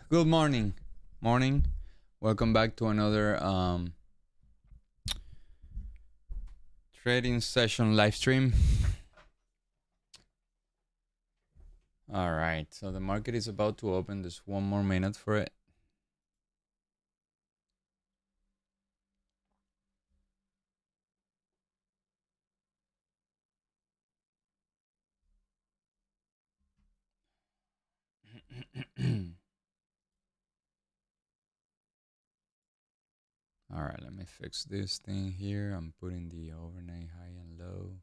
Good morning. Morning. Welcome back to another trading session live stream. All right. So the market is about to open. Just one more minute for it. All right. Let me fix this thing here. I'm putting the overnight high and low.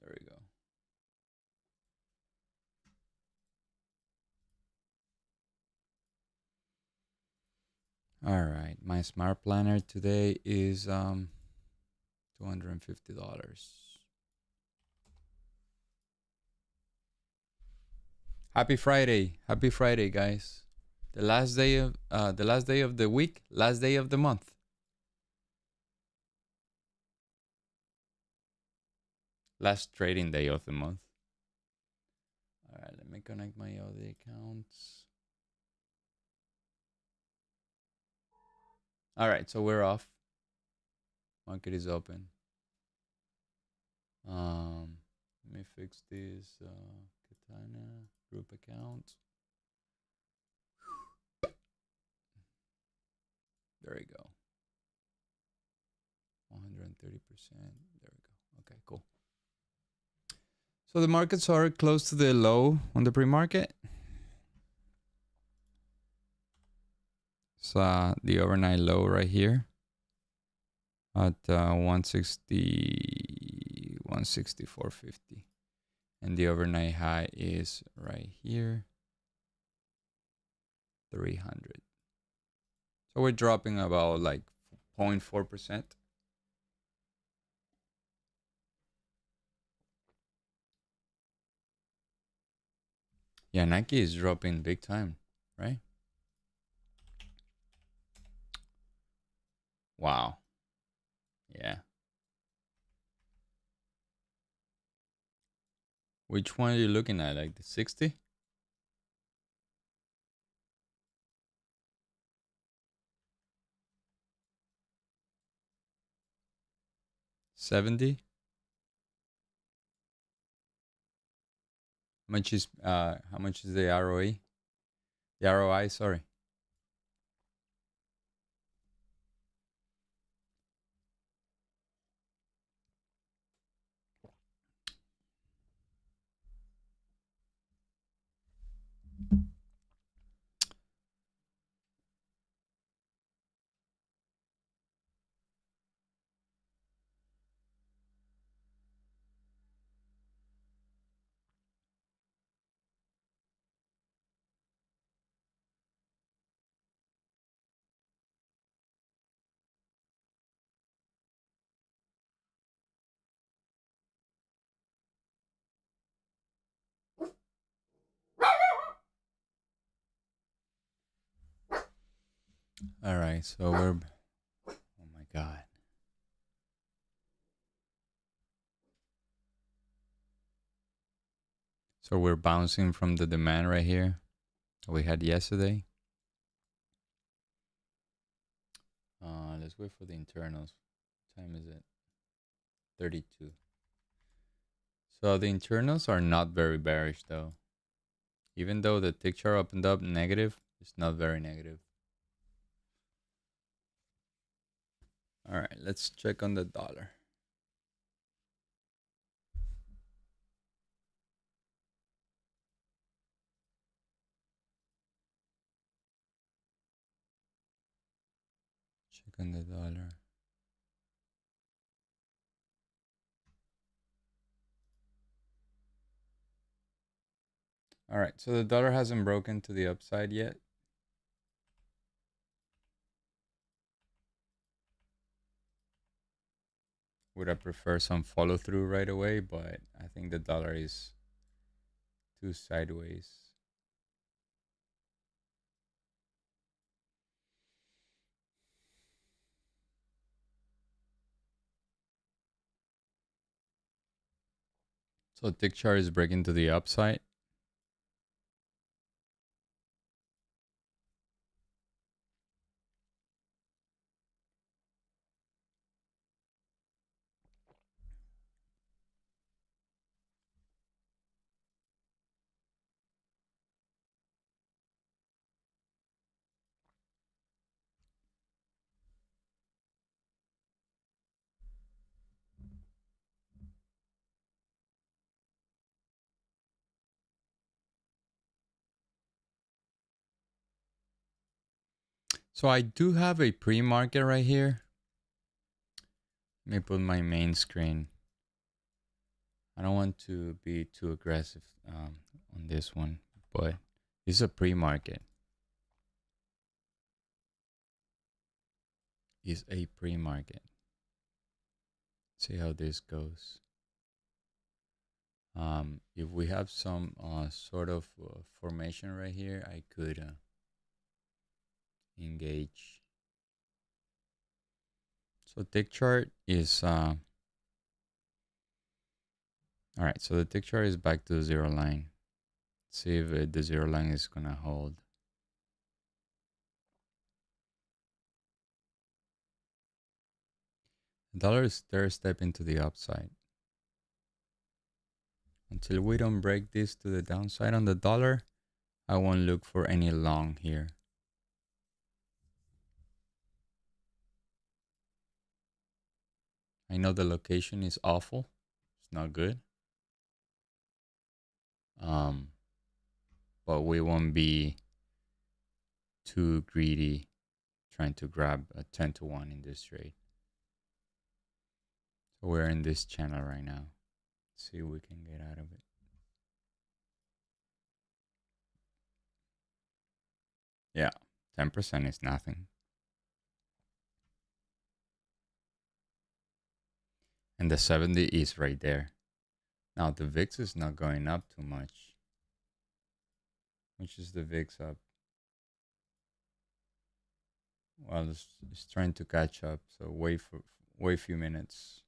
There we go. All right. My smart planner today is $250. Happy Friday. Happy Friday, guys. The last day of the week, last day of the month. Last trading day of the month. All right, let me connect my other accounts. All right, so we're off. Market is open. Let me fix this Katana group account. There we go. 130%. There we go. Okay, cool. So the markets are close to the low on the pre-market. So the overnight low right here at 164.50, and the overnight high is right here, 300. So we're dropping about like 0.4%. Yeah, Nike is dropping big time, right? Wow. Yeah. Which one are you looking at? Like the 60? 70? How much is the ROE? The ROI, sorry. All right, so we're, oh my God. So we're bouncing from the demand right here we had yesterday. Let's wait for the internals. What time is it? 32. So the internals are not very bearish though. Even though the tick chart opened up negative, it's not very negative. All right, let's check on the dollar. Check on the dollar. All right, so the dollar hasn't broken to the upside yet. Would I prefer some follow through right away, but I think the dollar is too sideways. So tick chart is breaking to the upside. So I do have a pre-market right here. Let me put my main screen. I don't want to be too aggressive on this one, but it's a pre-market. It's a pre-market. See how this goes. If we have some sort of formation right here, I could engage. So tick chart is all right. So the tick chart is back to the zero line. See if the zero line is gonna hold. The dollar is third step into the upside. Until we don't break this to the downside on the dollar, I won't look for any long here. I know the location is awful. It's not good. But we won't be too greedy trying to grab a 10 to 1 in this trade. So we're in this channel right now. Let's see if we can get out of it. Yeah, 10% is nothing. And the 70 is right there. Now the VIX is not going up too much. Which is the VIX up? Well, it's trying to catch up. So wait a few minutes.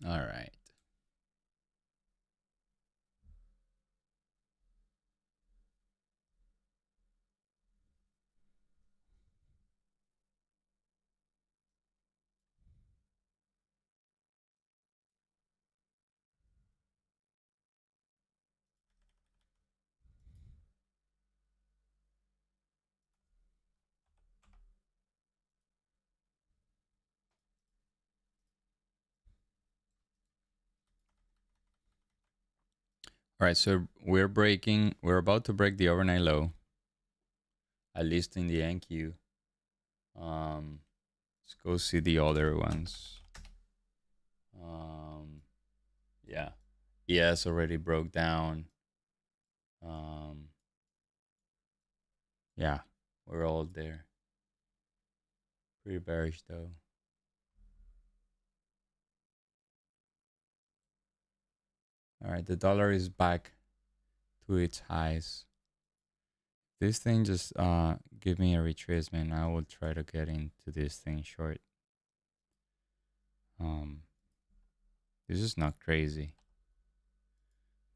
All right. All right, so we're about to break the overnight low, at least in the NQ. Let's go see the other ones. Yeah, ES already broke down. Yeah, we're all there. Pretty bearish though. All right, the dollar is back to its highs. This thing just give me a retracement. I will try to get into this thing short. This is not crazy.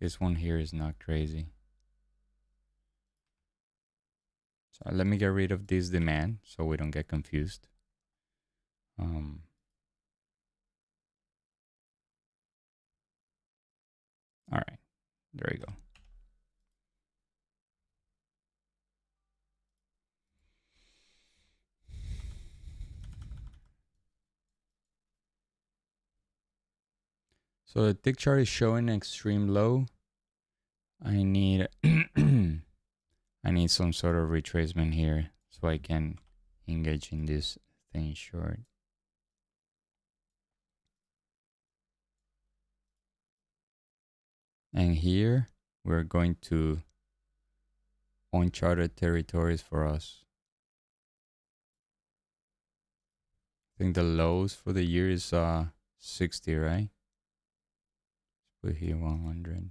This one here is not crazy. So let me get rid of this demand so we don't get confused. All right. There you go. So the tick chart is showing extreme low. I need I need some sort of retracement here so I can engage in this thing short. And here we're going to uncharted territories for us. I think the lows for the year is 60, right? Put here 100.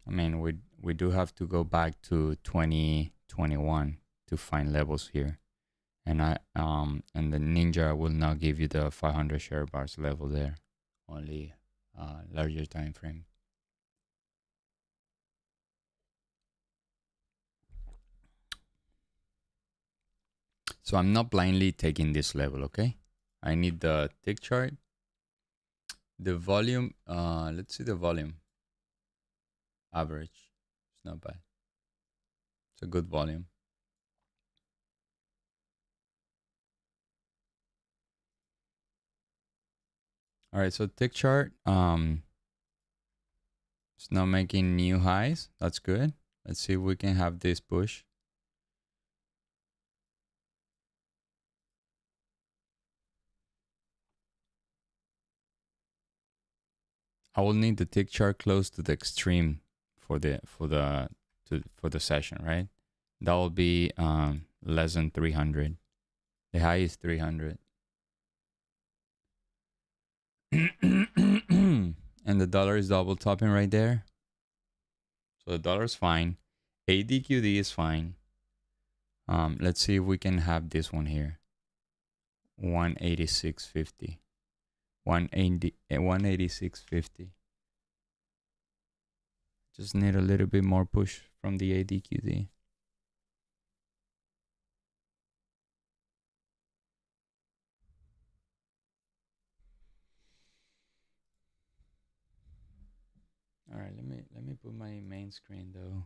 I mean, we do have to go back to 2021 to find levels here. And and the Ninja will not give you the 500 share bars level there, only larger time frame. So I'm not blindly taking this level, okay? I need the tick chart. The volume, let's see the volume. Average. It's not bad. It's a good volume. All right, so tick chart, it's not making new highs. That's good. Let's see if we can have this push. I will need the tick chart close to the extreme for the session, right? That will be less than 300. The high is 300. And the dollar is double topping right there. So the dollar is fine. ADQD is fine. Let's see if we can have this one here. 186.50. 186.50. Just need a little bit more push from the ADQD. All right, let me put my main screen though.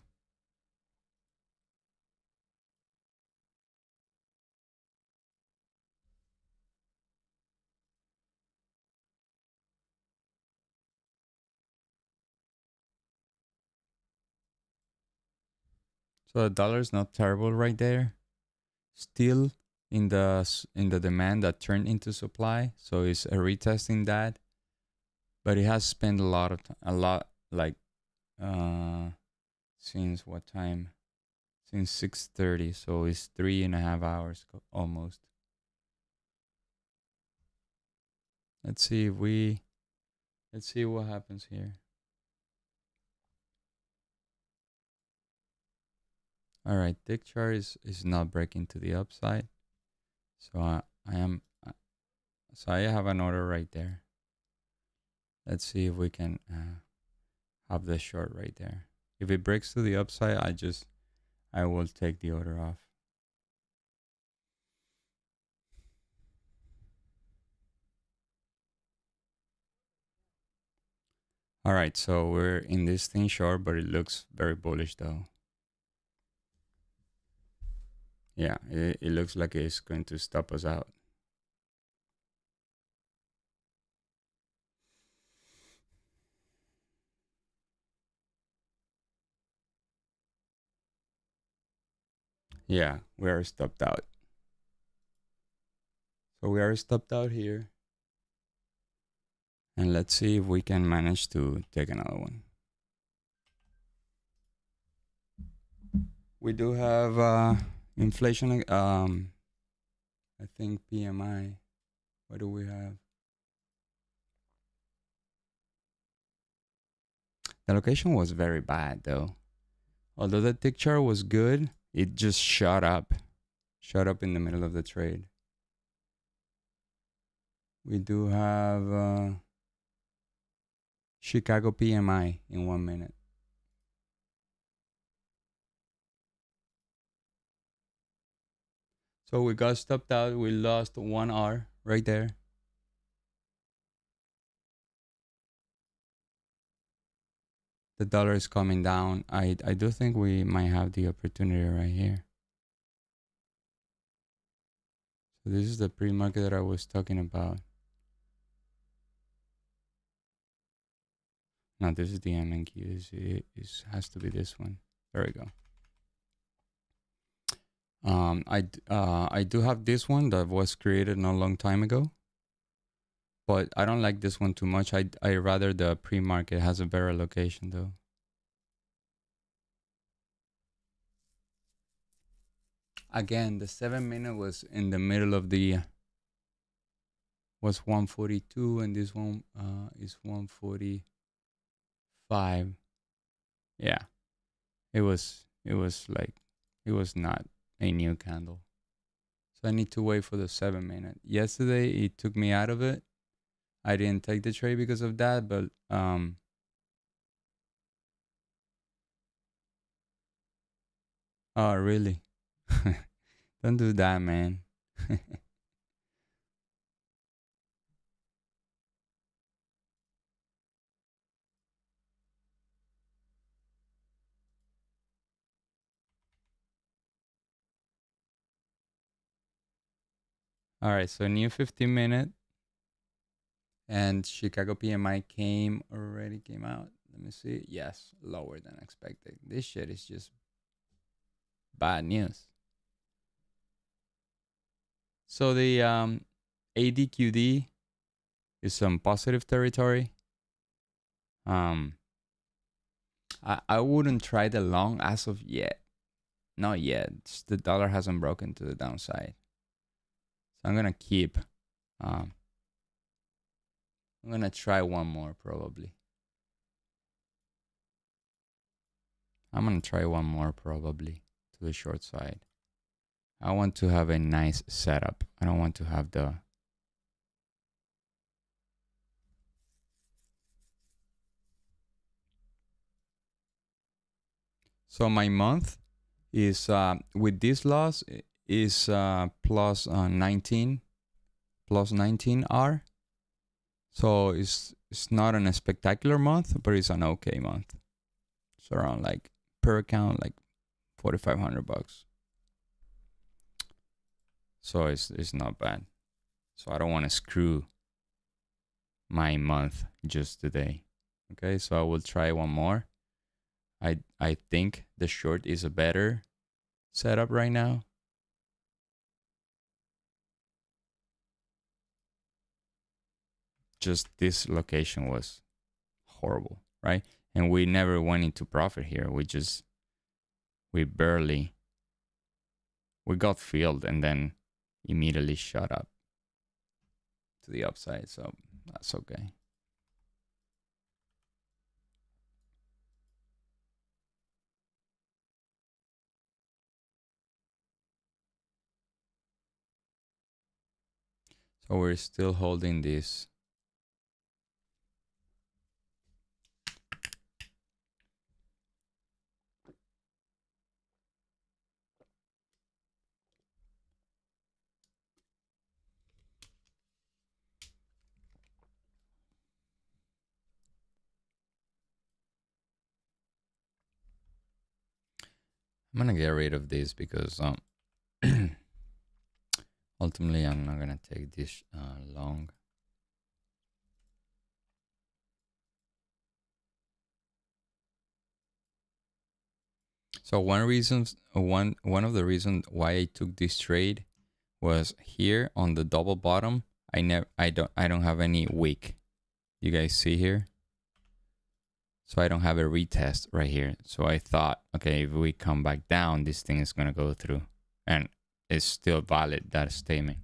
So the dollar is not terrible right there. Still in the demand that turned into supply, so it's retesting that. But it has spent a lot like since what time? Since 6:30, so it's 3.5 hours almost. Let's see what happens here. All right, tick chart is not breaking to the upside, so I have an order right there. Let's see if we can have the short right there. If it breaks to the upside, I will take the order off. All right, so we're in this thing short, but it looks very bullish though. Yeah, it looks like it's going to stop us out. Yeah, we are stopped out. So we are stopped out here. And let's see if we can manage to take another one. We do have inflation, I think PMI. What do we have? The location was very bad though. Although the tick chart was good, it just shot up in the middle of the trade. We do have Chicago PMI in 1 minute. . So we got stopped out. We lost 1 hour right there. The dollar is coming down. I do think we might have the opportunity right here. So this is the pre-market that I was talking about. No, this is the MNQ. It has to be this one. There we go. I do have this one that was created not a long time ago, but I don't like this one too much. I rather the pre-market has a better location though. Again, the 7 minute was in the middle of the was 142, and this one is 145. Yeah, it was like it was not a new candle. So I need to wait for the 7 minute. Yesterday it took me out of it. I didn't take the trade because of that, but oh really? Don't do that, man. All right, so new 15 minute, and Chicago PMI came out. Let me see. Yes, lower than expected. This shit is just bad news. So the ADQD is some positive territory. I wouldn't try the long as of yet. Not yet. Just the dollar hasn't broken to the downside. So I'm gonna keep. I'm gonna try one more probably. I'm gonna try one more probably to the short side. I want to have a nice setup. I don't want to have the. So my month is with this loss is plus 19 plus 19R. So it's not a spectacular month, but it's an okay month. It's around like per account like $4,500. So it's not bad. So I don't want to screw my month just today. Okay, so I will try one more. I think the short is a better setup right now. Just this location was horrible, right? And we never went into profit here. We got filled and then immediately shot up to the upside. So that's okay. So we're still holding this. I'm gonna get rid of this because ultimately I'm not gonna take this long. So one of the reasons why I took this trade was here on the double bottom. I don't have any wick. You guys see here? So I don't have a retest right here. So I thought, okay, if we come back down, this thing is gonna go through, and it's still valid, that statement.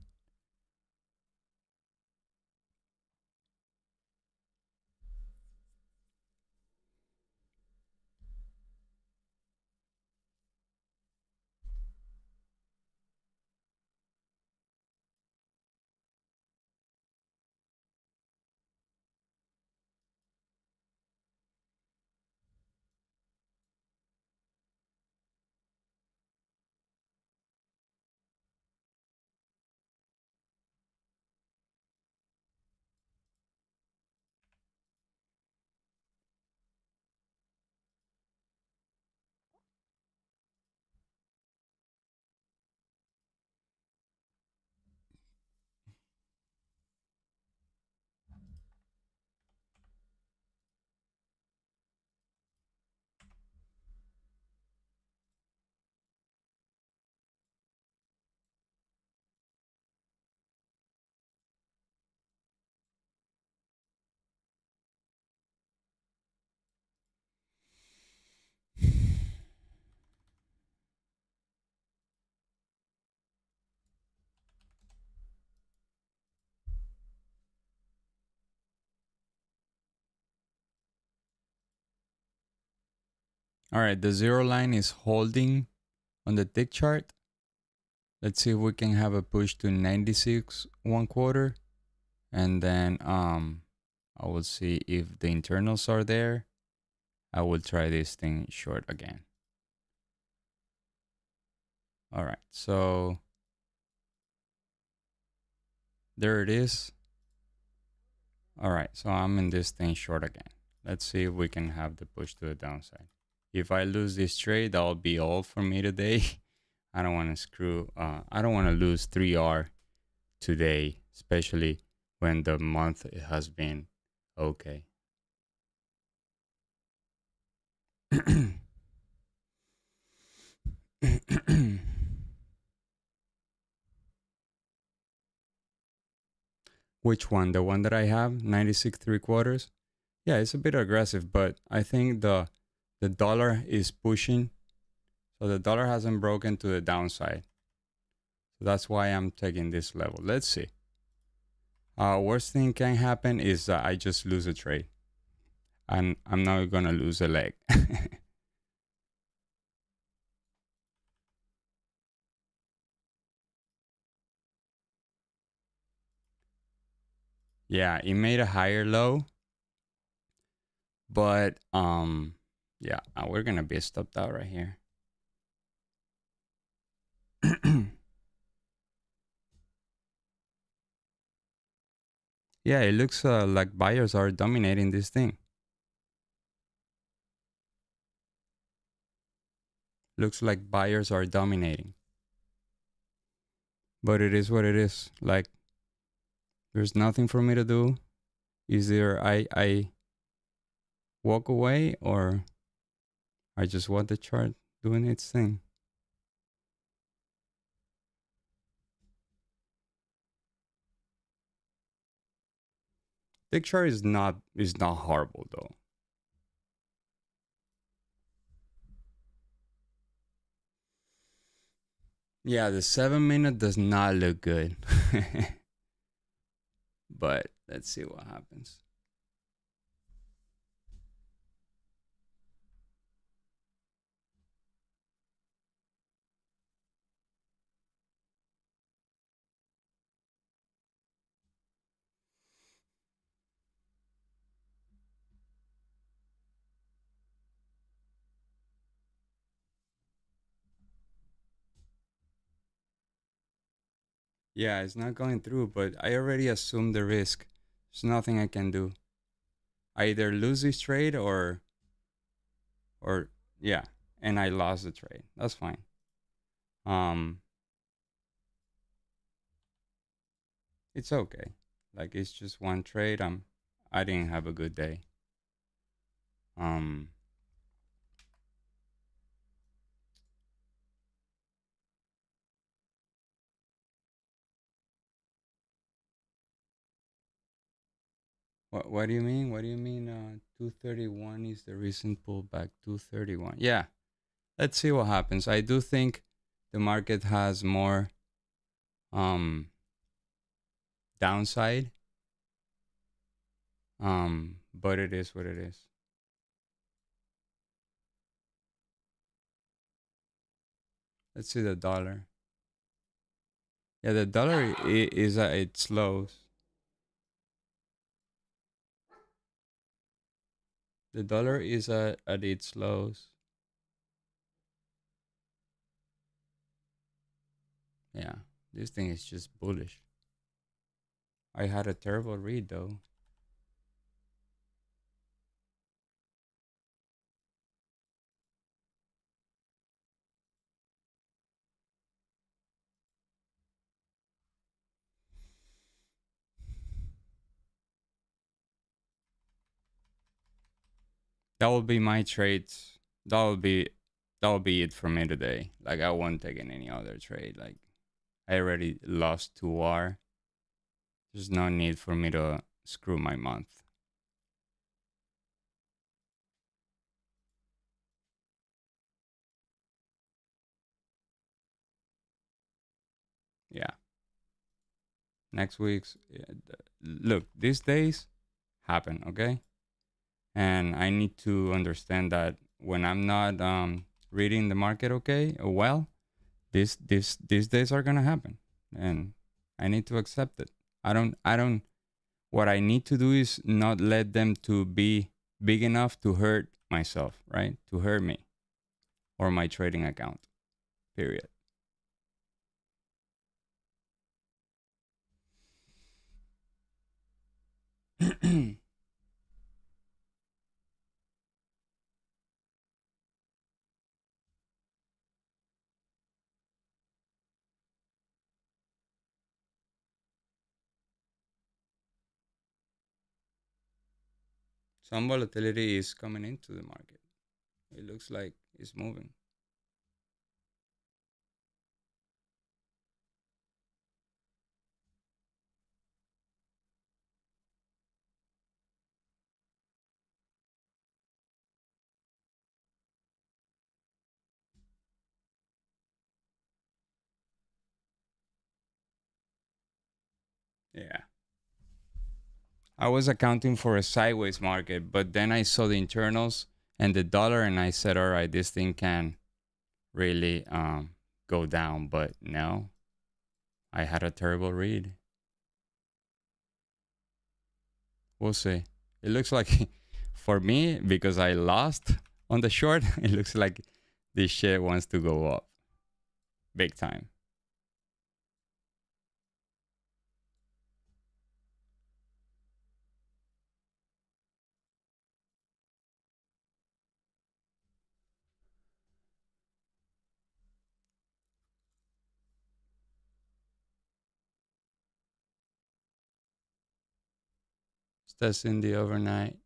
All right, the zero line is holding on the tick chart. Let's see if we can have a push to 96 1/4, and then I will see if the internals are there. I will try this thing short again. All right, so there it is. All right, so I'm in this thing short again. Let's see if we can have the push to the downside. If I lose this trade, that'll be all for me today. I don't want to I don't want to lose 3R today, especially when the month has been okay. Which one? The one that I have, 96 3/4? Yeah, it's a bit aggressive, but I think the dollar is pushing. So the dollar hasn't broken to the downside. So that's why I'm taking this level. Let's see. Worst thing can happen is that I just lose a trade. And I'm not going to lose a leg. Yeah, it made a higher low. But yeah, we're going to be stopped out right here. Yeah, it looks like buyers are dominating this thing. Looks like buyers are dominating. But it is what it is. Like, there's nothing for me to do. Either I walk away or I just want the chart doing its thing. The chart is not horrible though. Yeah, the 7-minute does not look good. But let's see what happens. Yeah, it's not going through, but I already assumed the risk. There's nothing I can do. I either lose this trade or yeah, and I lost the trade. That's fine. It's okay. Like, it's just one trade. I didn't have a good day. What do you mean? What do you mean? 231 is the recent pullback. 231. Yeah. Let's see what happens. I do think the market has more downside. But it is what it is. Let's see the dollar. Yeah, the dollar is at its lows. The dollar is at its lows. Yeah, this thing is just bullish. I had a terrible read though. That will be my trades. That will be it for me today. Like, I won't take in any other trade. Like, I already lost 2R. There's no need for me to screw my month. Yeah. Next week's look, these days happen, okay? And I need to understand that when I'm not reading the market okay or well, these days are gonna happen, and I need to accept it. I don't. What I need to do is not let them to be big enough to hurt myself, right? To hurt me or my trading account. Period. Some volatility is coming into the market. It looks like it's moving. Yeah. I was accounting for a sideways market, but then I saw the internals and the dollar, and I said, all right, this thing can really go down. But no, I had a terrible read. We'll see. It looks like for me, because I lost on the short, it looks like this shit wants to go up big time. It's testing the overnight.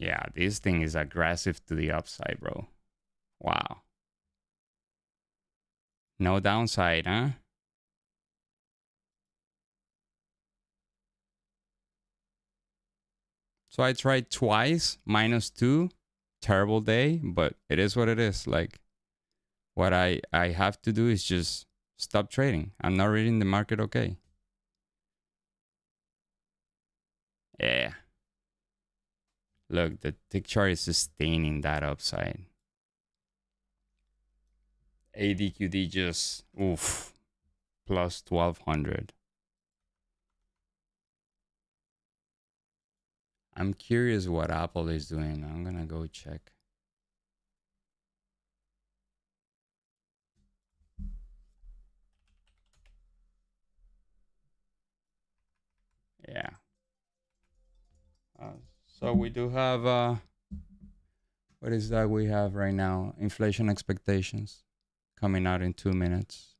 Yeah, this thing is aggressive to the upside, bro. Wow. No downside, huh? So I tried twice, -2. Terrible day, but it is what it is. Like, what I have to do is just stop trading. I'm not reading the market okay. Yeah. Look, the tick chart is sustaining that upside. ADQD just, oof, plus 1200. I'm curious what Apple is doing. I'm gonna go check. Yeah. Uh, so we do have, what is that we have right now? Inflation expectations coming out in 2 minutes.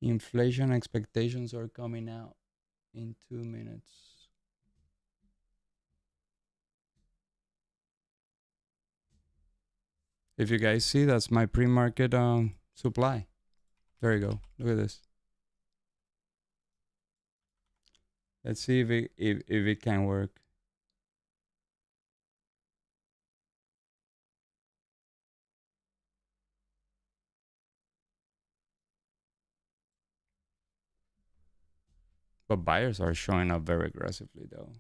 Inflation expectations are coming out in 2 minutes. If you guys see, that's my pre-market supply. There you go. Look at this. Let's see if it can work. But buyers are showing up very aggressively though.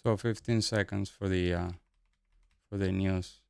So 15 seconds for the news.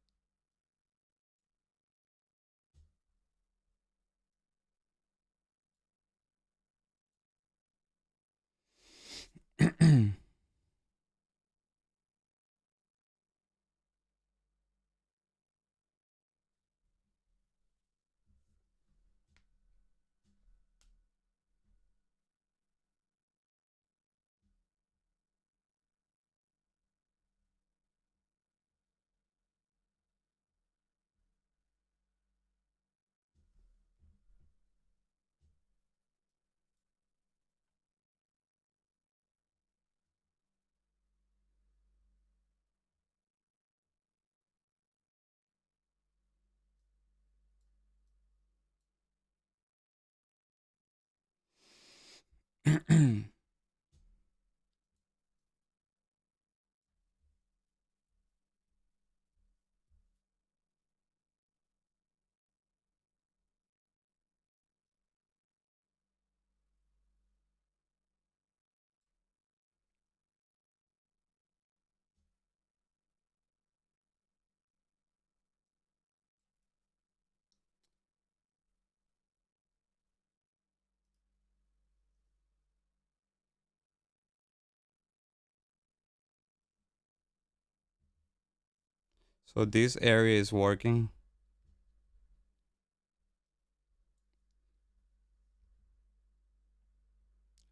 So this area is working.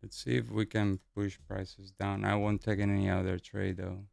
Let's see if we can push prices down. I won't take any other trade though.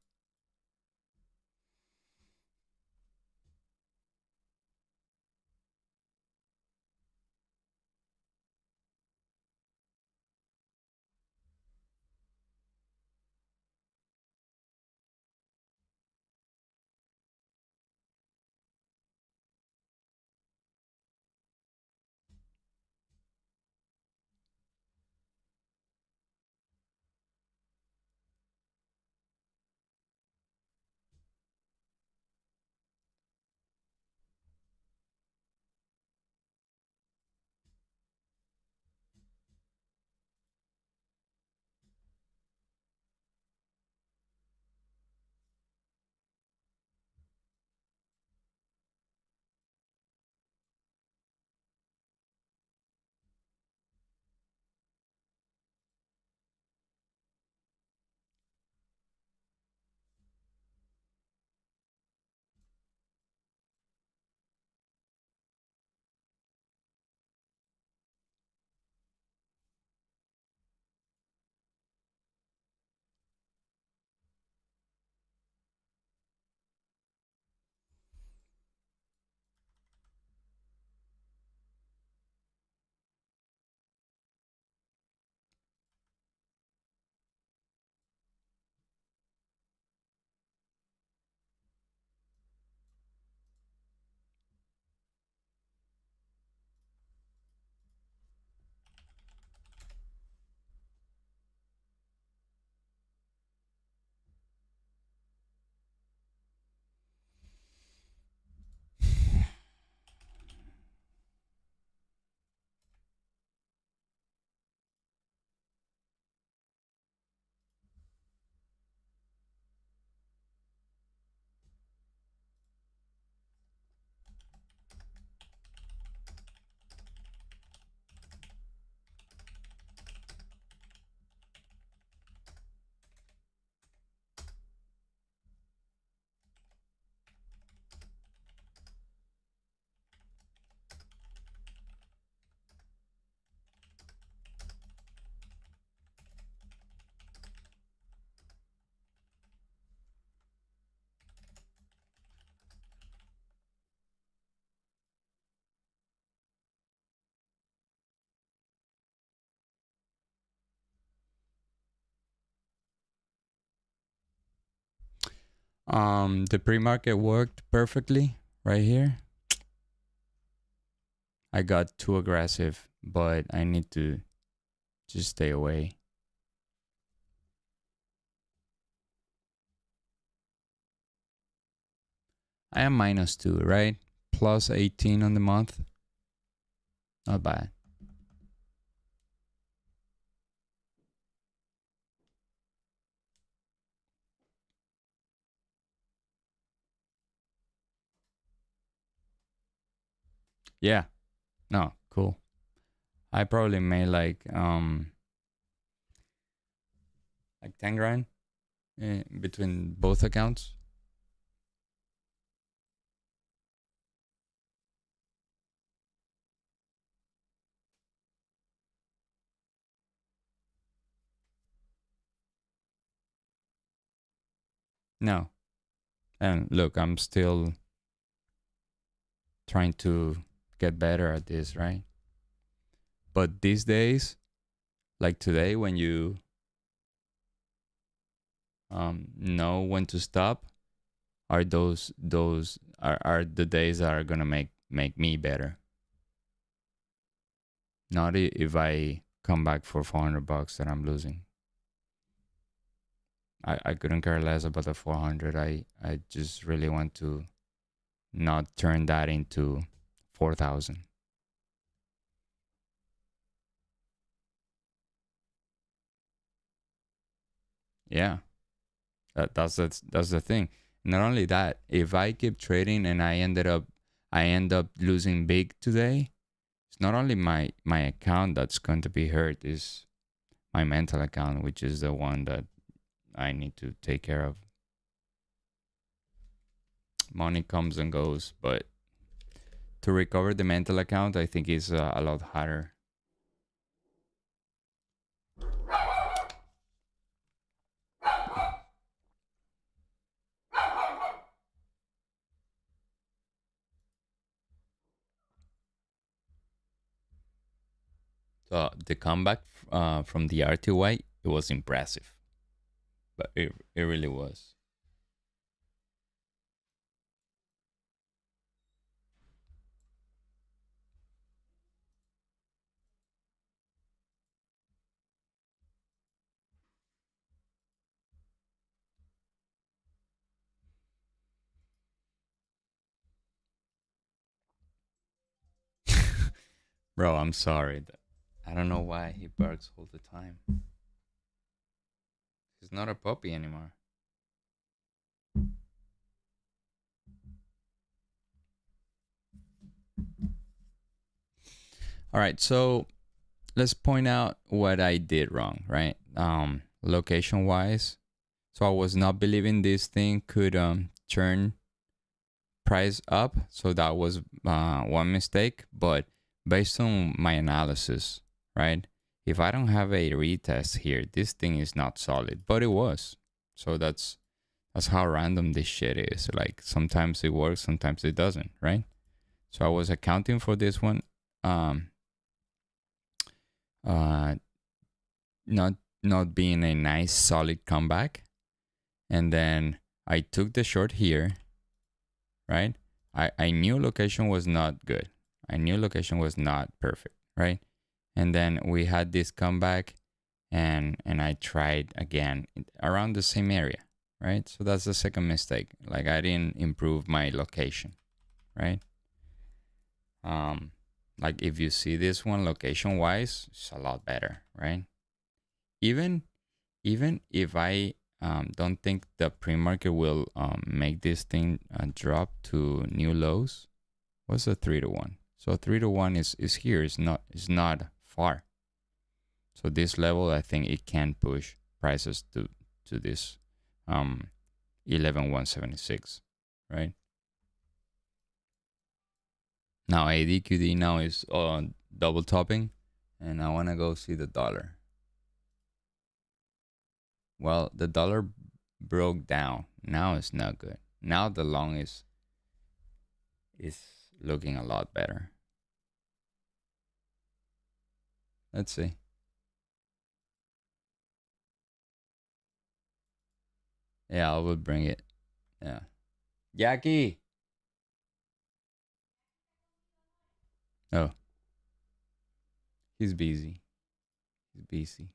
The pre-market worked perfectly right here. I got too aggressive, but I need to just stay away. I am -2, right? Plus 18 on the month. Not bad. Yeah. No, cool. I probably made like 10 grand between both accounts. No. And look, I'm still trying to get better at this, right? But these days, like today, when you know when to stop, are those are the days that are gonna make me better. Not if I come back for $400 that I'm losing. I couldn't care less about the 400. I just really want to not turn that into 4,000. Yeah, that's the thing. Not only that, if I keep trading and I end up losing big today, it's not only my account that's going to be hurt, is my mental account, which is the one that I need to take care of. Money comes and goes, but to recover the mental account, I think is a lot harder. So the comeback from the RTY, it was impressive, but it really was. Bro, I'm sorry. I don't know why he barks all the time. He's not a puppy anymore. All right, so let's point out what I did wrong, right? Location wise. So I was not believing this thing could turn price up. So that was one mistake. But based on my analysis, right? If I don't have a retest here, this thing is not solid. But it was. So that's how random this shit is. Like sometimes it works, sometimes it doesn't, right? So I was accounting for this one. Uh not not being a nice solid comeback. And then I took the short here, right? I knew location was not good. I knew location was not perfect, right? And then we had this comeback, and I tried again around the same area, right? So that's the second mistake. Like I didn't improve my location, right? Um like if you see this one location wise, it's a lot better, right? Even even if I don't think the pre-market will make this thing drop to new lows. What's a 3 to 1? So 3 to 1 is here. It's not far. So this level, I think it can push prices to this 11,176, right? Now ADQD now is double topping, and I want to go see the dollar. Well, the dollar broke down. Now it's not good. Now the long is looking a lot better. Let's see. Yeah, I will bring it. Yeah. Jackie. Oh, he's busy. He's busy.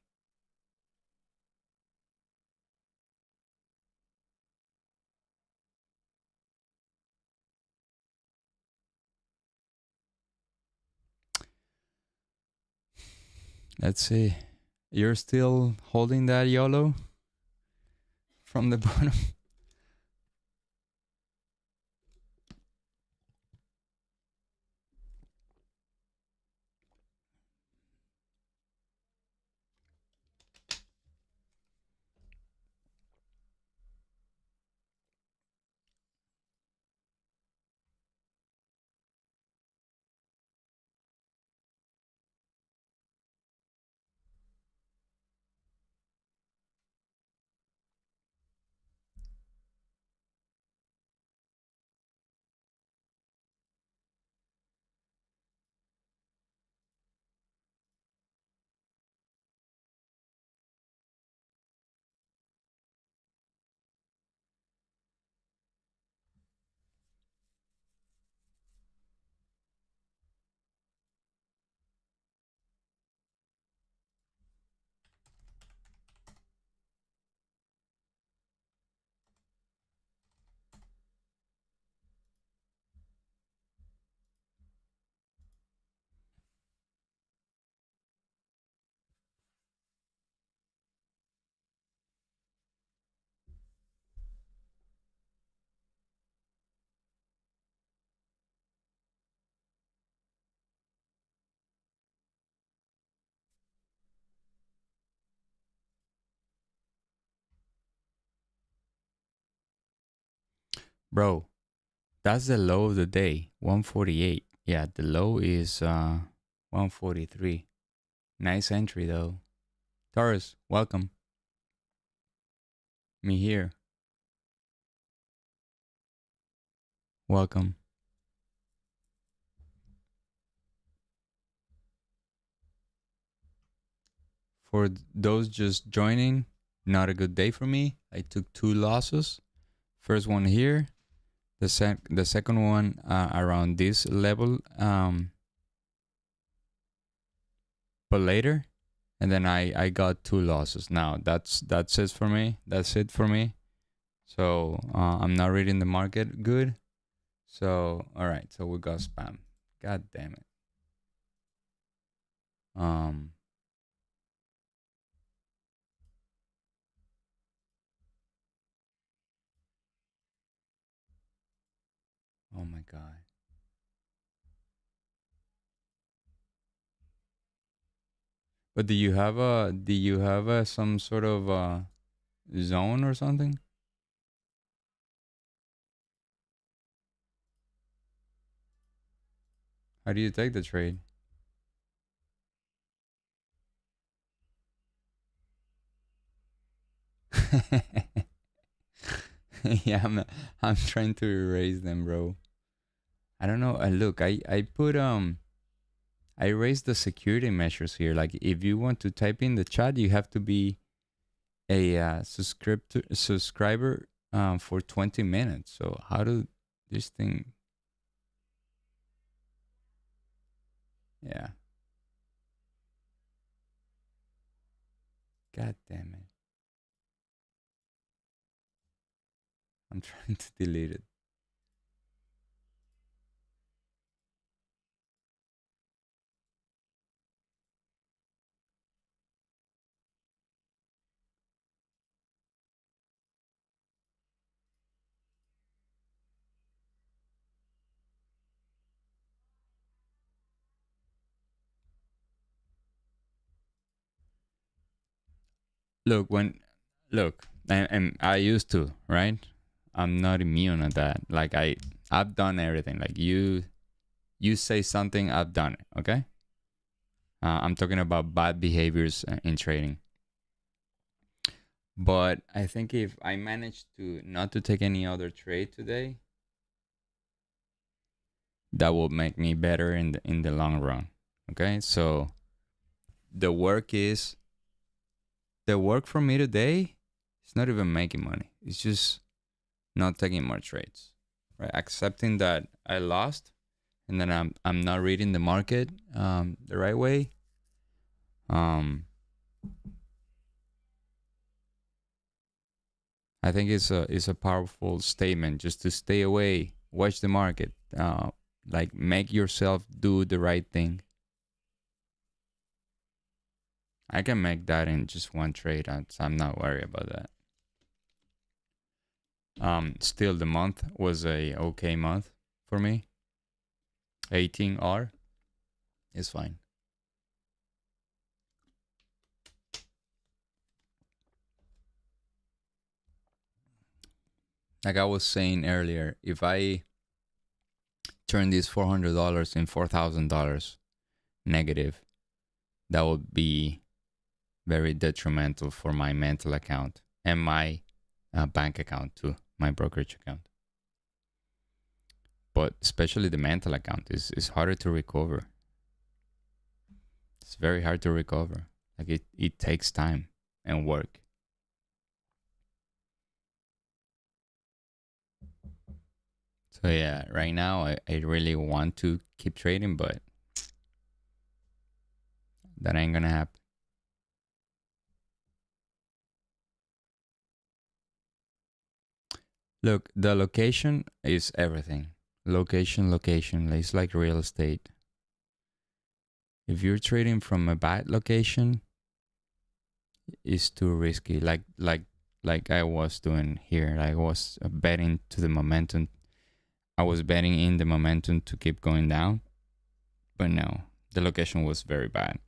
Let's see. You're still holding that YOLO from the bottom? Bro, that's the low of the day, 148. Yeah, the low is 143. Nice entry though. Taurus, welcome. Me here. Welcome. For those just joining, not a good day for me. I took 2 losses. First one here, the second one around this level, but later, and then I got 2 losses. Now that's it for me. That's it for me. So I'm not reading the market good. So all right, so we got spam. God damn it. Oh my god. But do you have a some sort of zone or something? How do you take the trade? Yeah, I'm trying to erase them, bro. I don't know. Look, I put I raised the security measures here. Like if you want to type in the chat, you have to be a subscriber for 20 minutes. So how do this thing? Yeah. God damn it. I'm trying to delete it. Look, and I used to, right? I'm not immune at that. Like I've done everything. Like you say something, I've done it. Okay. I'm talking about bad behaviors in trading. But I think if I manage to not to take any other trade today, that will make me better in the long run. Okay, so the work for me today. It's not even making money. It's just not taking more trades, right? Accepting that I lost, and then I'm not reading the market the right way. I think it's a powerful statement just to stay away, watch the market, like make yourself do the right thing. I can make that in just one trade. I'm not worried about that. Still, the month was a okay month for me. 18R is fine. Like I was saying earlier, if I turn this $400 in $4,000 negative, that would be very detrimental for my mental account and my bank account too, my brokerage account. But especially the mental account is harder to recover. It's very hard to recover. Like it takes time and work. So yeah, right now I really want to keep trading, but that ain't gonna happen. Look, the location is everything. Location. It's like real estate. If you're trading from a bad location, it's too risky. Like I was doing here. I was betting to the momentum. I was betting in the momentum to keep going down, but no, the location was very bad.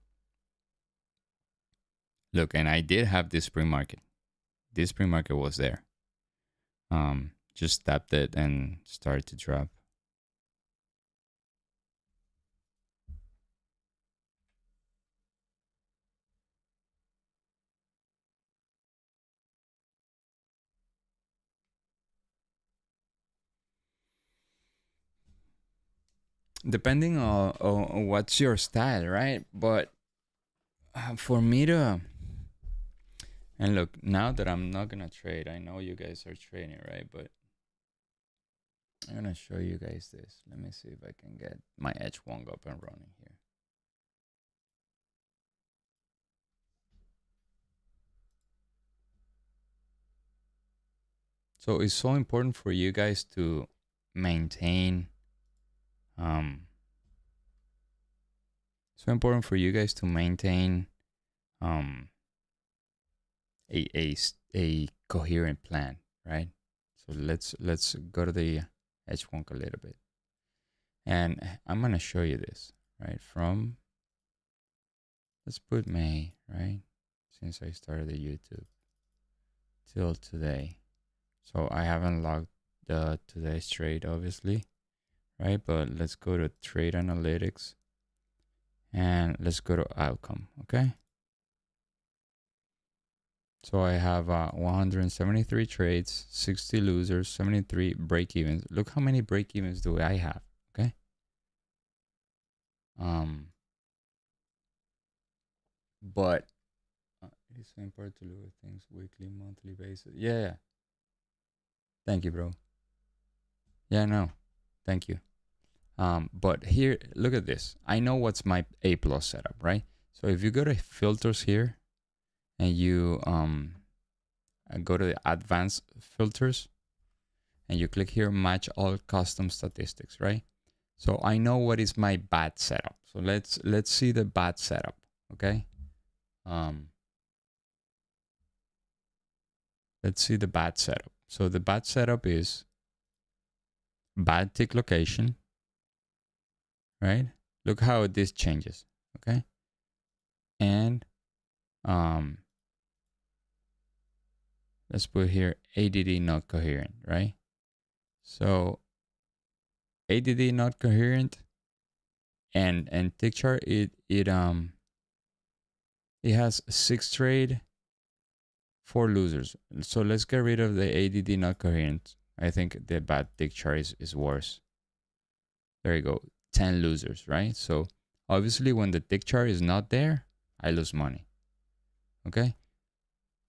Look, and I did have this pre-market. This pre-market was there. just tapped it and started to drop. Depending on what's your style, right? But for me to, and look, now that I'm not gonna trade, I know you guys are trading, right? But I'm gonna show you guys this. Let me see if I can get my H1 up and running here. So it's so important for you guys to maintain so important for you guys to maintain a coherent plan, right? So let's go to the H1 a little bit, and I'm gonna show you this, right? From, let's put May, right? Since I started the YouTube till today. So I haven't logged the today's trade, obviously, right? But let's go to trade analytics and let's go to outcome, okay? So I have 173 trades, 60 losers, 73 break-evens. Look how many break-evens do I have, okay? But it is so important to look at things weekly, monthly basis. Yeah. Thank you, bro. Yeah, no. Thank you. But here, look at this. I know what's my A plus setup, right? So if you go to filters here and you go to the advanced filters and you click here, match all custom statistics, right? So I know what is my bad setup. So let's see the bad setup, okay? Let's see the bad setup. So the bad setup is bad tick location, right? Look how this changes, okay? And let's put here ADD not coherent, right? So ADD not coherent and tick chart, it has 6 trade, 4 losers. So let's get rid of the ADD not coherent. I think the bad tick chart is worse. There you go, 10 losers, right? So obviously when the tick chart is not there, I lose money, okay?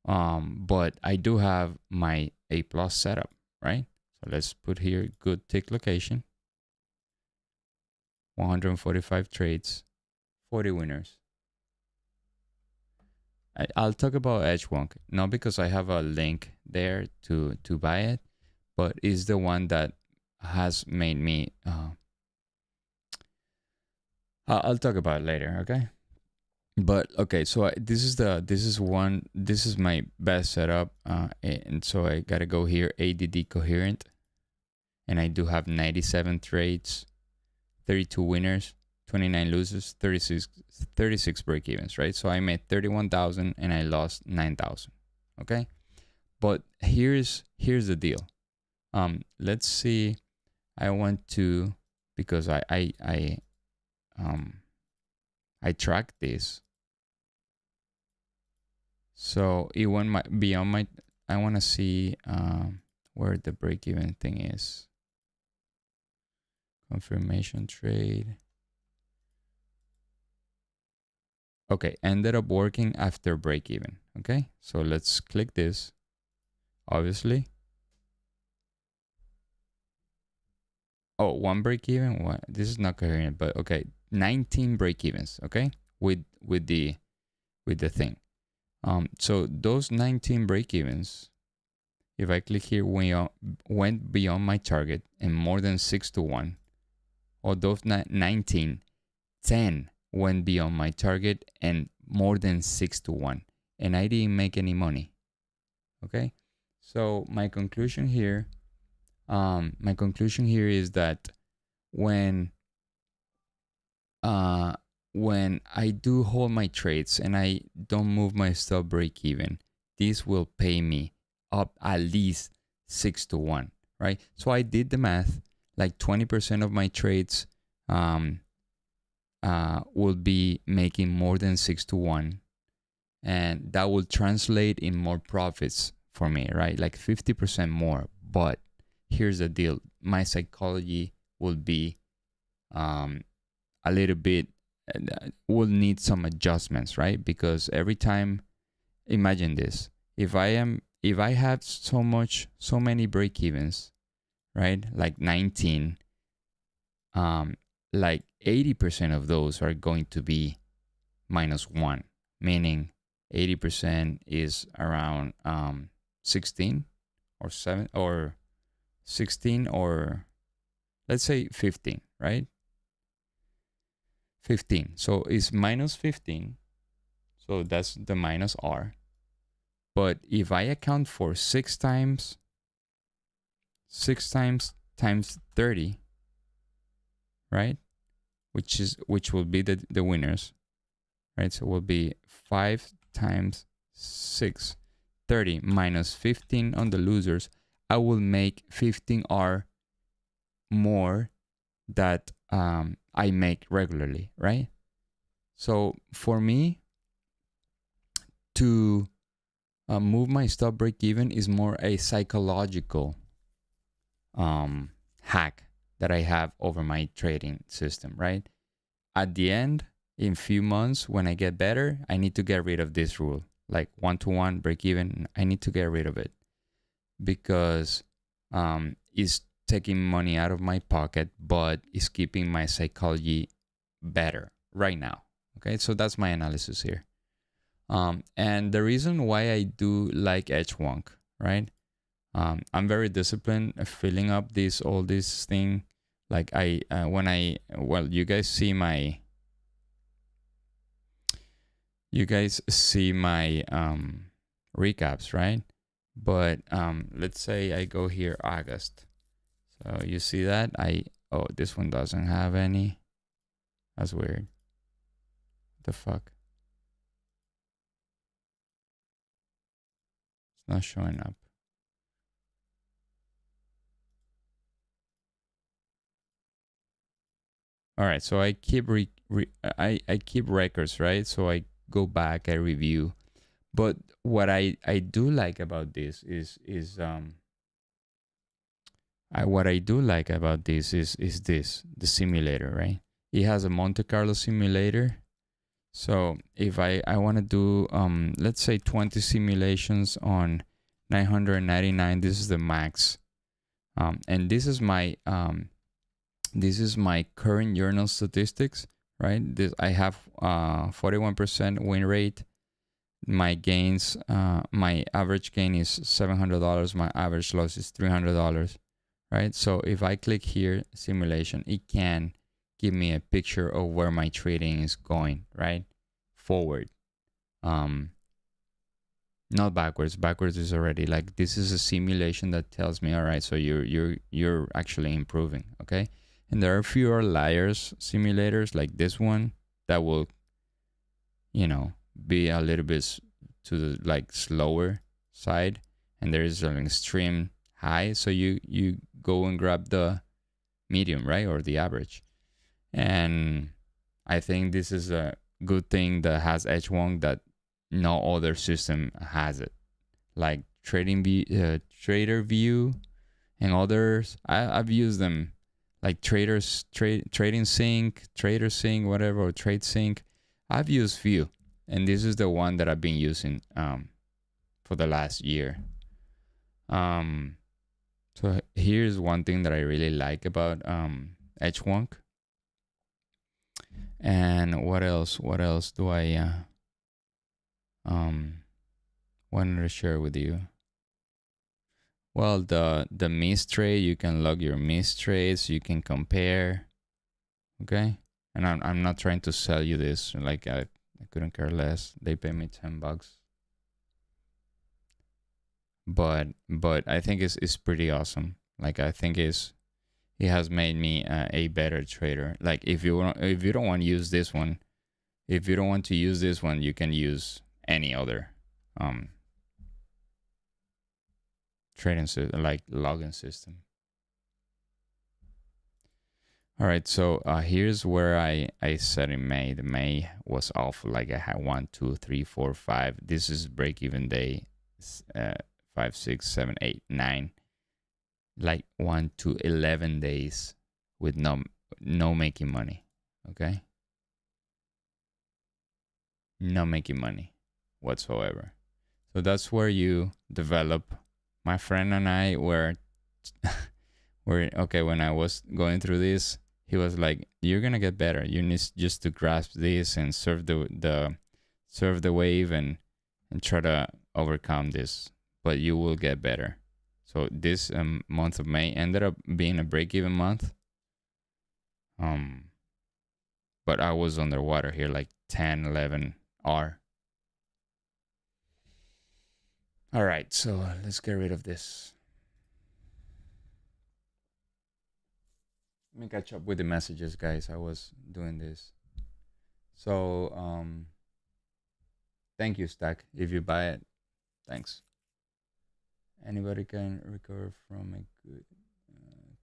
But I do have my A plus setup, right? So let's put here good tick location, 145 trades, 40 winners. I'll talk about H1, not because I have a link there to buy it, but is the one that has made me. I'll talk about it later, okay? But okay, so this is my best setup, and so I gotta go here ADD coherent, and I do have 97 trades, 32 winners, 29 losers, 36 break evens, right? So I made 31,000 and I lost 9,000. Okay, but here's the deal. Let's see. I want to, because I track this. So it went beyond my. I want to see where the break even thing is. Confirmation trade. Okay, ended up working after break even. Okay, so let's click this. Obviously. Oh, one break even. What? This is not coherent, but okay, 19 break evens. Okay, with the thing. So those 19 break evens, if I click here, went beyond my target and more than 6 to 1. Or those 19, 10 went beyond my target and more than 6 to 1. And I didn't make any money. Okay? So my conclusion here is that when I do hold my trades and I don't move my stop break even, this will pay me up at least 6 to 1, right? So I did the math. Like 20% of my trades will be making more than 6 to 1, and that will translate in more profits for me, right? Like 50% more. But here's the deal: my psychology will be a little bit will need some adjustments, right? Because every time, imagine this: if I have so many break evens, right? Like 19, like 80% of those are going to be -1, meaning 80% is around 16 or 7 or 16, or let's say 15, right? 15. So it's -15. So that's the minus R. But if I account for 6 times 30, right? Which will be the winners, right? So it will be 5 times 6, 30 minus 15 on the losers. I will make 15R more that I make regularly, right? So for me to move my stop break even is more a psychological hack that I have over my trading system, right? At the end, in few months, when I get better, I need to get rid of this rule, like 1-to-1 break even. I need to get rid of it because it's taking money out of my pocket, but it's keeping my psychology better right now. Okay, so that's my analysis here. And the reason why I do like H1, right? I'm very disciplined, filling up all this thing. Like you guys see my recaps, right? But let's say I go here August. So you see that this one doesn't have any. That's weird. What the fuck? It's not showing up. All right, so I keep I keep records, right? So I go back, I review. But what I do like about this is what I do like about this is the simulator, right? It has a Monte Carlo simulator. So if I want to do let's say 20 simulations on 999, this is the max. And this is my current journal statistics, right? I have 41% win rate. My gains, my average gain is $700. My average loss is $300, right? So if I click here, simulation, it can give me a picture of where my trading is going, right? Forward. Not backwards. Backwards is already like, this is a simulation that tells me, all right, so you're actually improving, okay? And there are fewer liars simulators like this one that will, be a little bit to the like slower side, and there is an extreme high. So you go and grab the medium, right, or the average. And I think this is a good thing that has H1 that no other system has it, like Trader View and others. I've used them, like Trading Sync, Trader Sync, whatever, or Trade Sync. I've used few, and this is the one that I've been using for the last year. So here's one thing that I really like about H1. And what else do I wanted to share with you? Well, the miss trade, you can log your miss trades, you can compare. Okay, and I'm not trying to sell you this. Like I couldn't care less. They pay me $10, but I think it's pretty awesome. Like I think it has made me a better trader. Like if you don't want to use this one, you can use any other trading system, like login system. All right, so here's where I said in May. The May was off. Like I had 1, 2, 3, 4, 5. This is break even day. 5, 6, 7, 8, 9. Like 1 to 11 days with no making money. Okay, not making money whatsoever. So that's where you develop. My friend and I were okay. When I was going through this, he was like, "You're gonna get better. You need just to grasp this and surf the wave and try to overcome this. But you will get better." So this month of May ended up being a break-even month. But I was underwater here, like 10, 11 R. All right, so let's get rid of this. Let me catch up with the messages, guys. I was doing this. So, thank you, Stack. If you buy it, thanks. Anybody can recover from a good,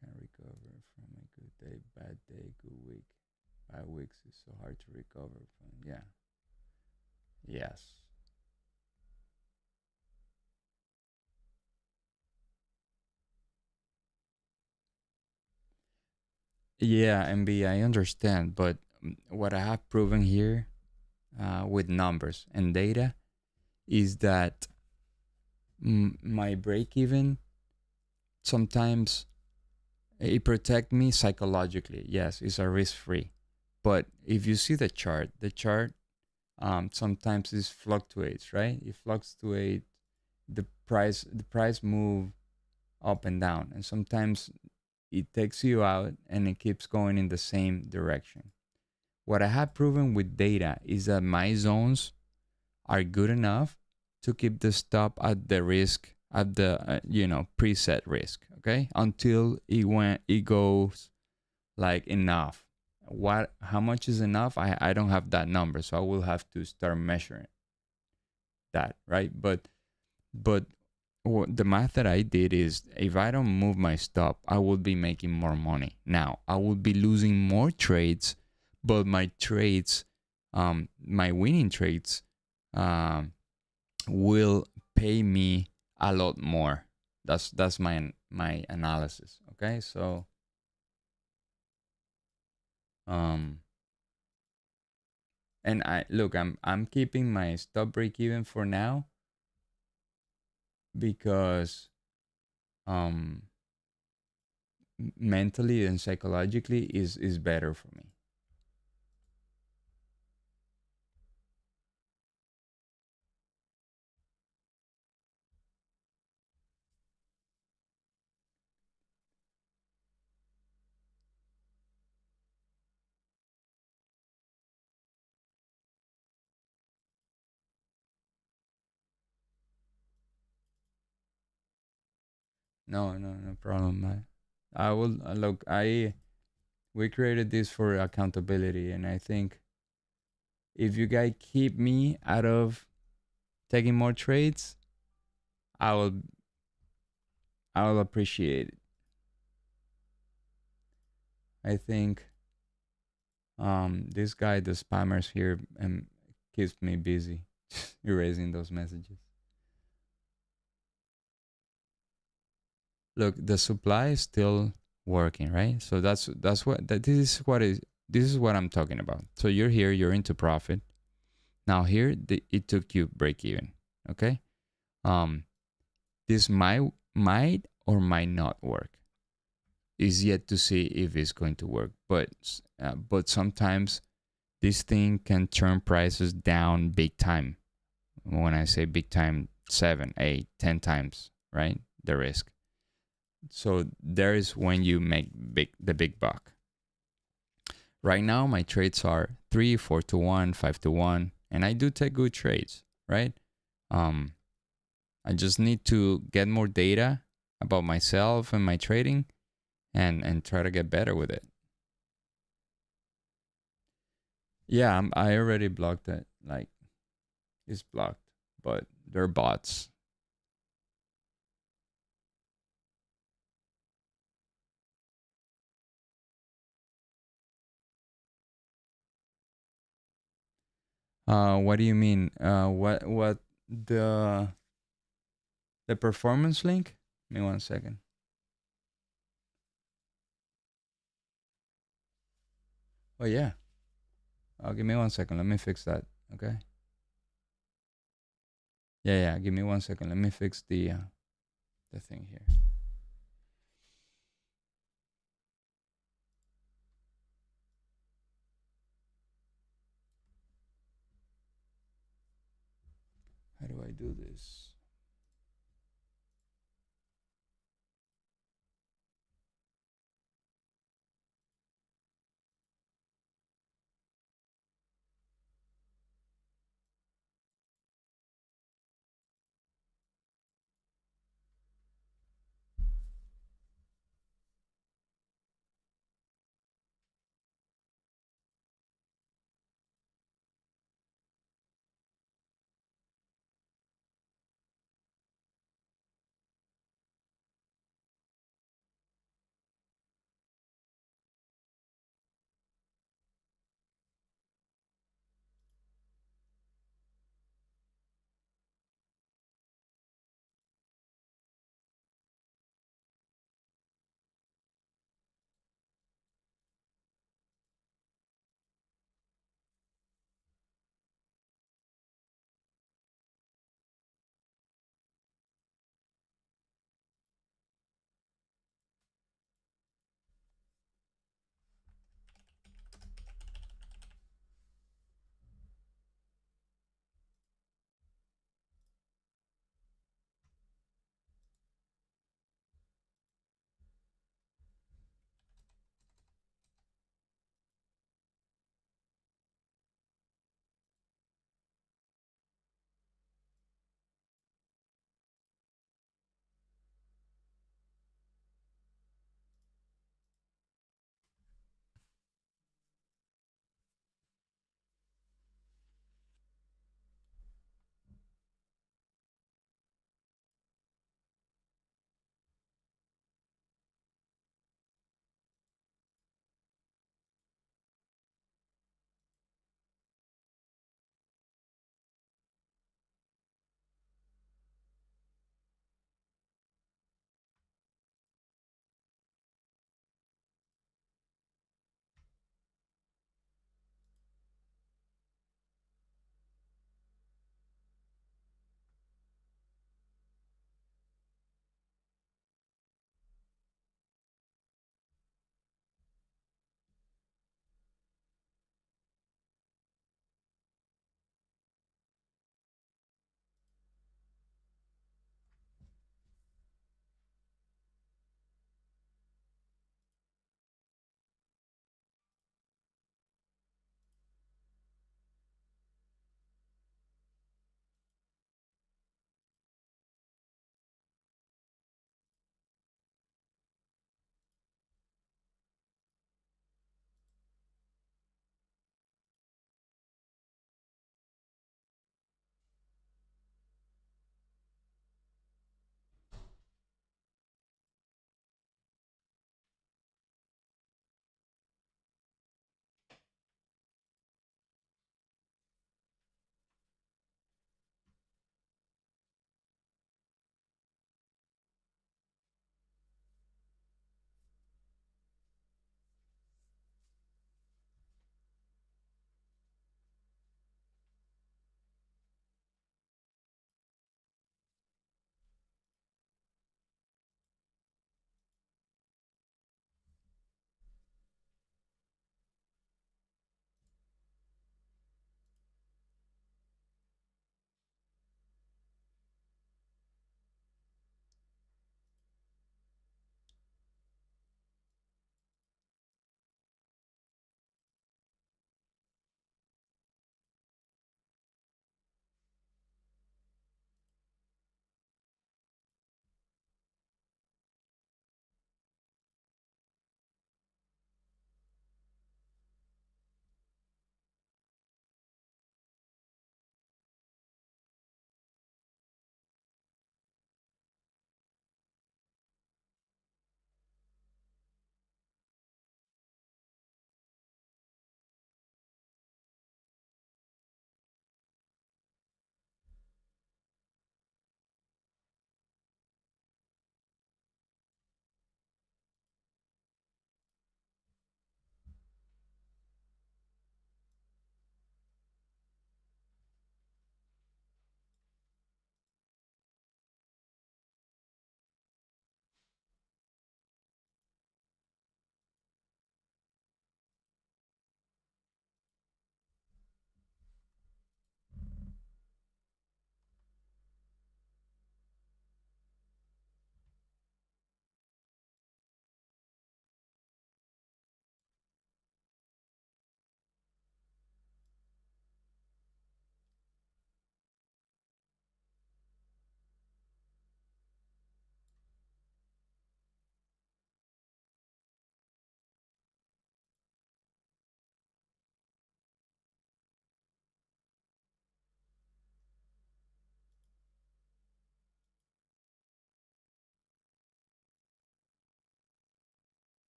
can recover from a good day, bad day, good week. 5 weeks is so hard to recover from. Yeah. Yes. Yeah, MB, I understand, but what I have proven here with numbers and data is that my break even sometimes it protect me psychologically. Yes, it's a risk free, but if you see the chart sometimes it fluctuates, right? It fluctuates. The price move up and down, and sometimes it takes you out and it keeps going in the same direction. What I have proven with data is that my zones are good enough to keep the stop at the risk at the preset risk, okay, until it goes like enough. What how much is enough? I don't have that number, so I will have to start measuring that, right? But the math that I did is if I don't move my stop, I will be making more money. Now I will be losing more trades, but my trades, my winning trades, will pay me a lot more. That's my analysis. Okay, so um, and I look, I'm keeping my stop break even for now because um mentally and psychologically is better for me. No problem. I will look. I We created this for accountability, and I think if you guys keep me out of taking more trades, I will I will appreciate it. I think this guy, the spammers here, keeps me busy erasing those messages. Look, the supply is still working, right? So that's what that this is what I'm talking about. So you're here, you're into profit. Now here it took you break even. Okay. Um, this might or might not work. Is yet to see if it's going to work. But sometimes this thing can turn prices down big time. When I say big time, 7, 8, 10 times, right? The risk. So there is when you make the big buck. Right now, my trades are 3, 4 to 1, 5 to 1, and I do take good trades, right? Um, I just need to get more data about myself and my trading, and try to get better with it. Yeah, I already blocked it. Like it's blocked, but they're bots. What do you mean? What the the performance link? Give me 1 second. Oh yeah. Oh, give me 1 second. Let me fix that. Okay. Yeah, yeah. Give me 1 second. Let me fix the thing here. How do I do this?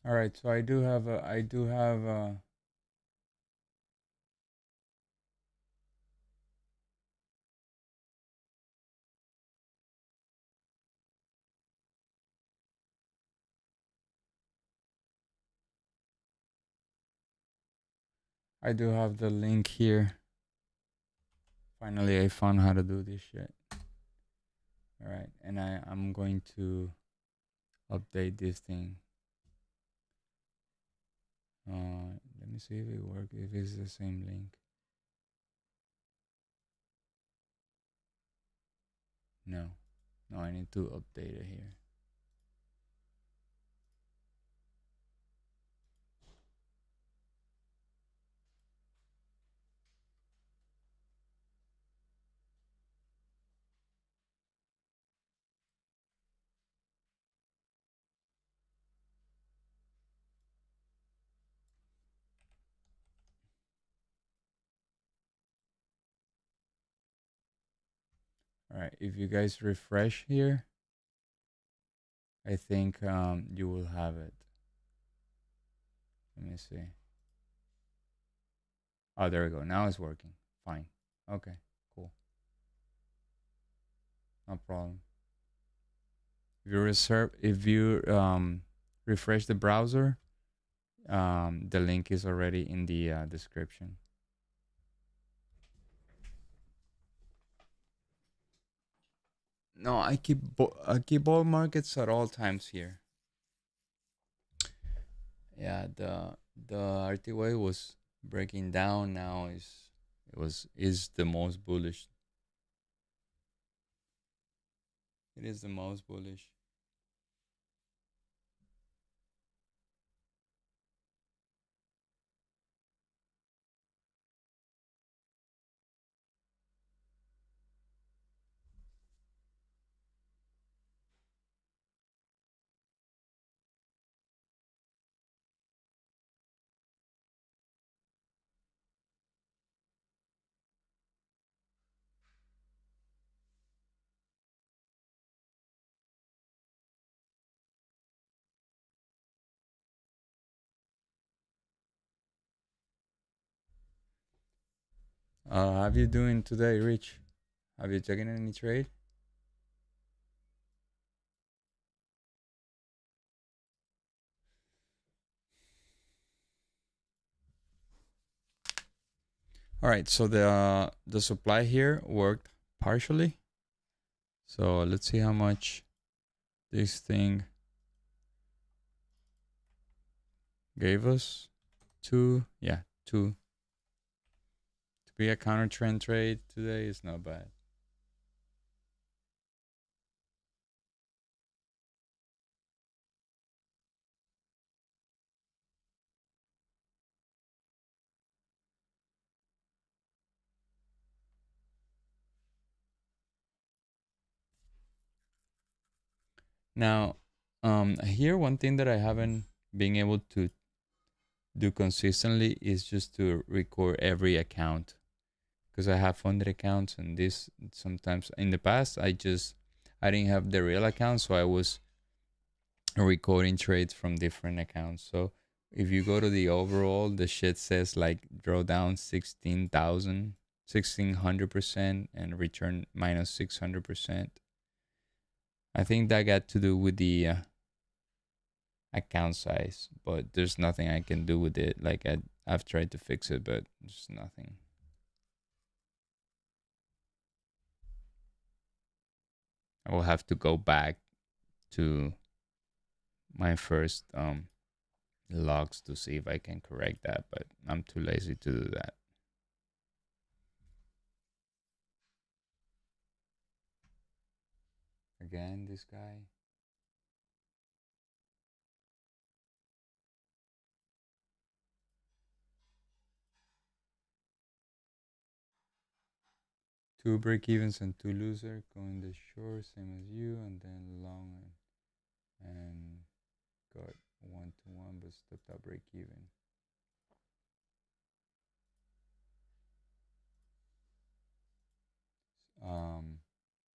All right, so I do have the link here. Finally, I found how to do this shit. All right, and I'm going to update this thing. Let me see if it works. If it's the same link. No, no, I need to update it here. All right, if you guys refresh here, I think you will have it. Let me see. Oh, there we go. Now it's working. Fine. Okay, cool. No problem. If you refresh the browser, the link is already in the description. No, I keep all markets at all times here. Yeah, the RTY was breaking down. Now is the most bullish. It is the most bullish. Have you doing today, Rich? Have you taken any trade? All right, so the supply here worked partially. So let's see how much this thing gave us. Two, yeah, two. To be a counter trend trade today is not bad. Now, here one thing that I haven't been able to do consistently is just to record every account, because I have funded accounts, and this sometimes in the past I didn't have the real account, so I was recording trades from different accounts. So if you go to the overall, the shit says like draw down 1600% and return minus 600%. I think that got to do with the account size, but there's nothing I can do with it. Like I've tried to fix it, but there's nothing. I will have to go back to my first logs to see if I can correct that, but I'm too lazy to do that. Again, this guy. Two break evens and two loser, going the short, same as you, and then long and got 1 to 1, but stopped at break even.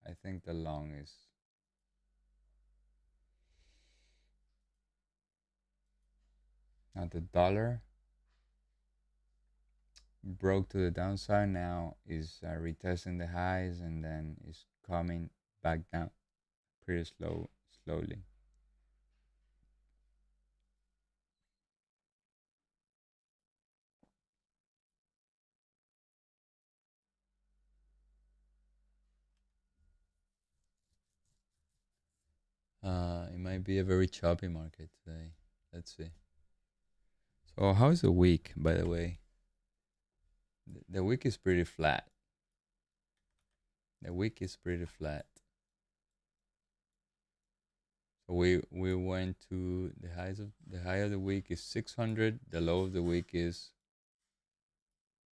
I think the long is Now the dollar broke to the downside. Now is retesting the highs and then is coming back down pretty slowly. It might be a very choppy market today. Let's see. So how's the week, by the way? The week is pretty flat. The week is pretty flat. So we went to the high of the week is 600. The low of the week is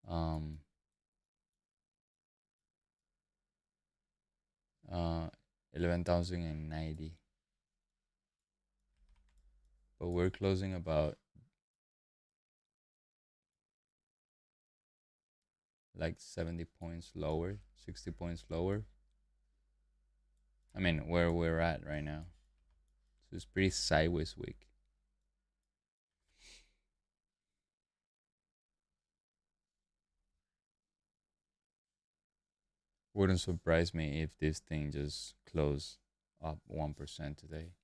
um 11,090. But we're closing about like 70 points lower, 60 points lower. I mean, where we're at right now. So it's pretty sideways week. Wouldn't surprise me if this thing just closed up 1% today.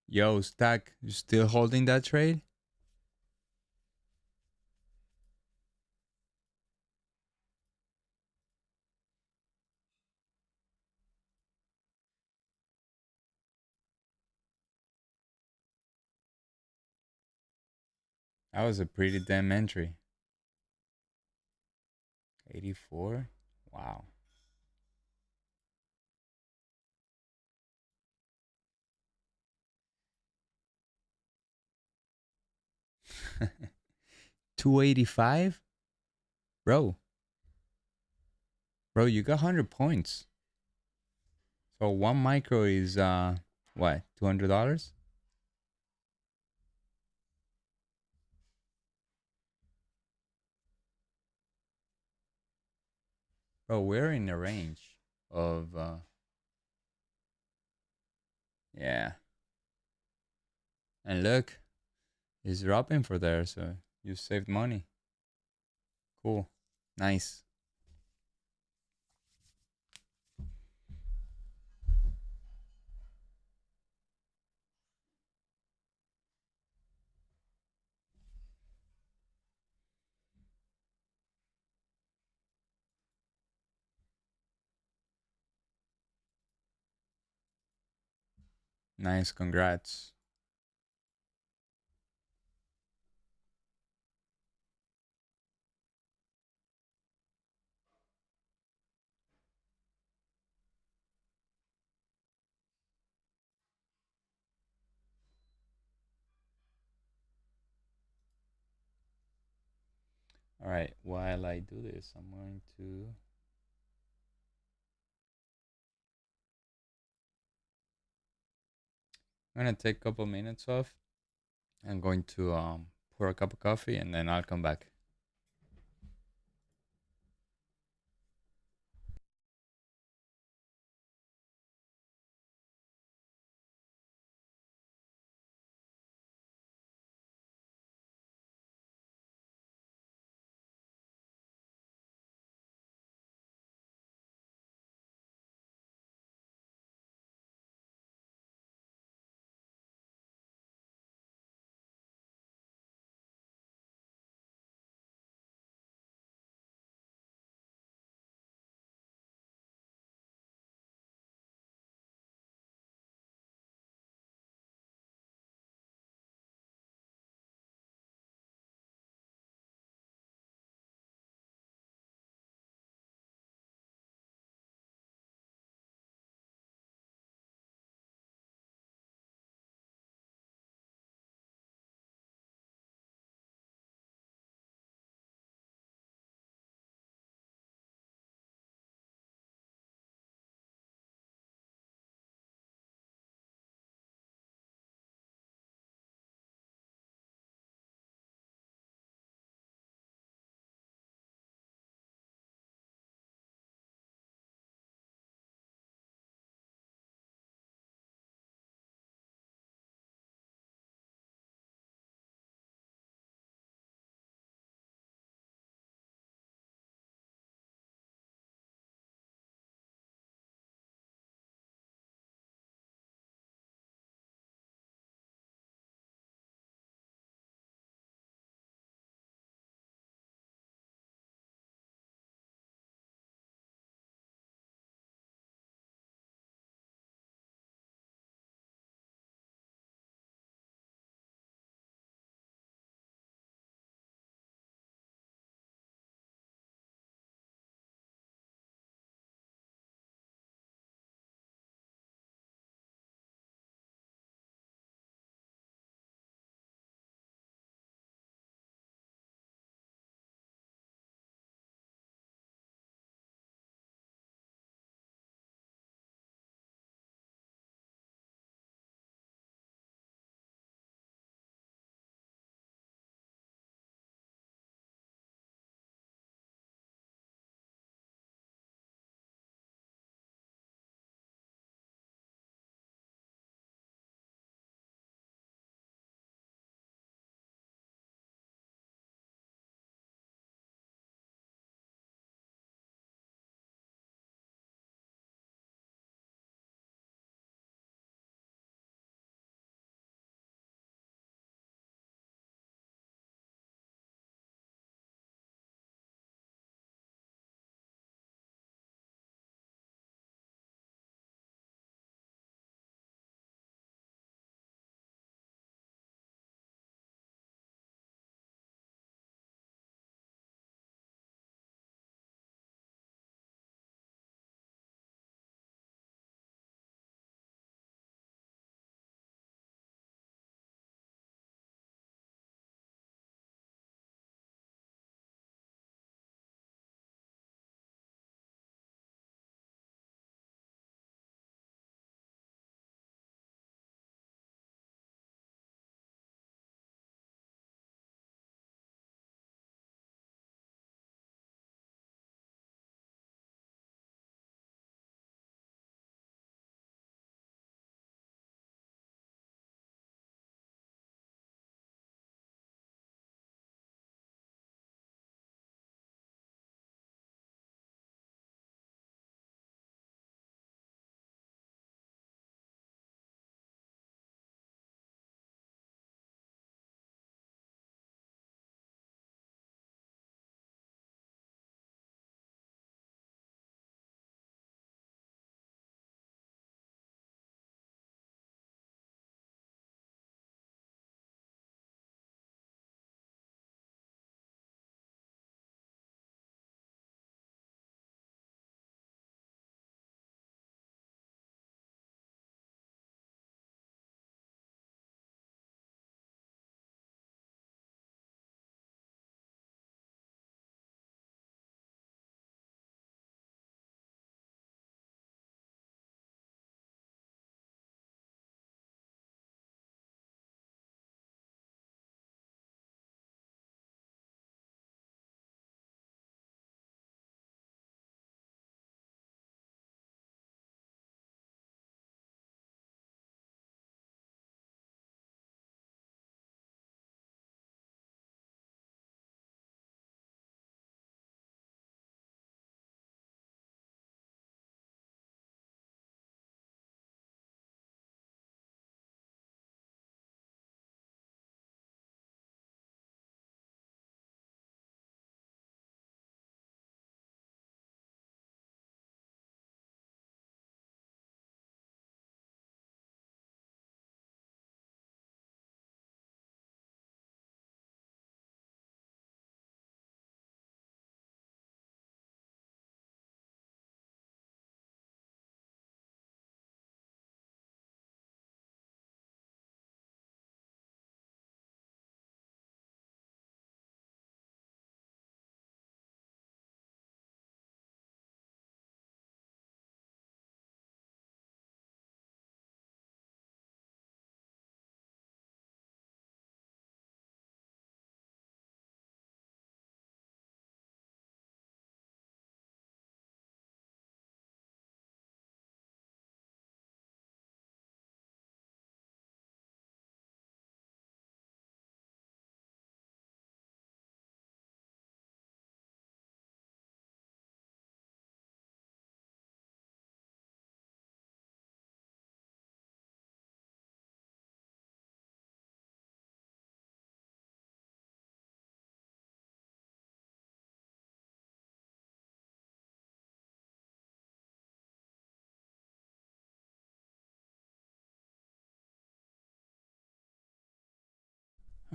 Yo, Stack, you still holding that trade? That was a pretty damn entry. 84? Wow. $285? Bro. Bro, you got 100 points. So one micro is what? $200? Bro, we're in a range of yeah. And look, it's dropping for there, so you saved money. Cool. Nice. Nice, congrats. All right, while I do this, I'm gonna take a couple minutes off. I'm going to pour a cup of coffee and then I'll come back.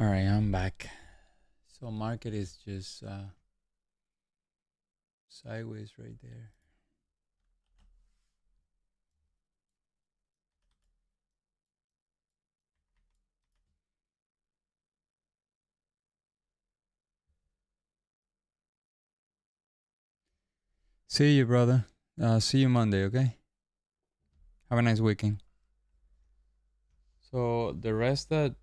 All right, I'm back. So market is just sideways right there. See you, brother. See you Monday, okay? Have a nice weekend. So the rest that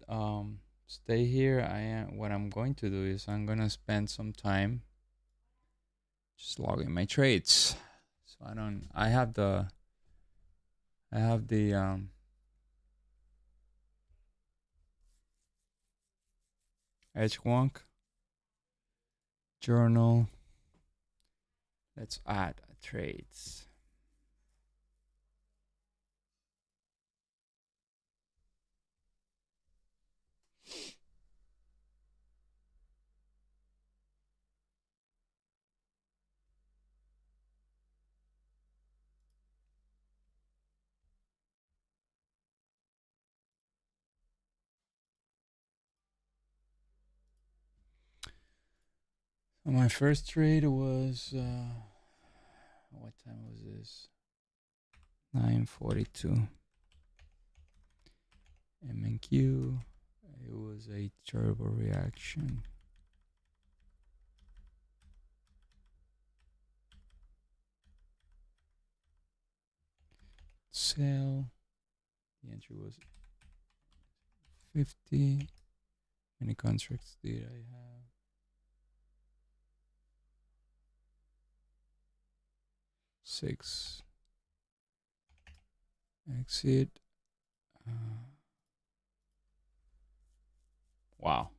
stay here, what I'm going to do is I'm gonna spend some time just logging my trades. So I have the edge wonk journal. Let's add trades. So my first trade was what time was this? 9:42. MNQ. It was a turbo reaction. Sell. The entry was 50. How many contracts did I have? 6. Exit. Wow.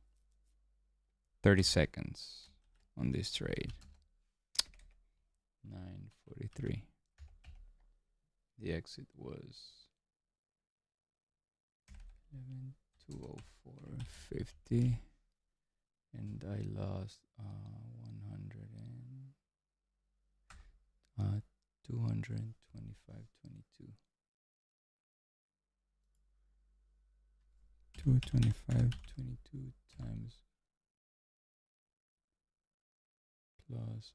30 seconds on this trade. 9:43. The exit was 11:204.50, and I lost 100 and 225.22. 225.22 times plus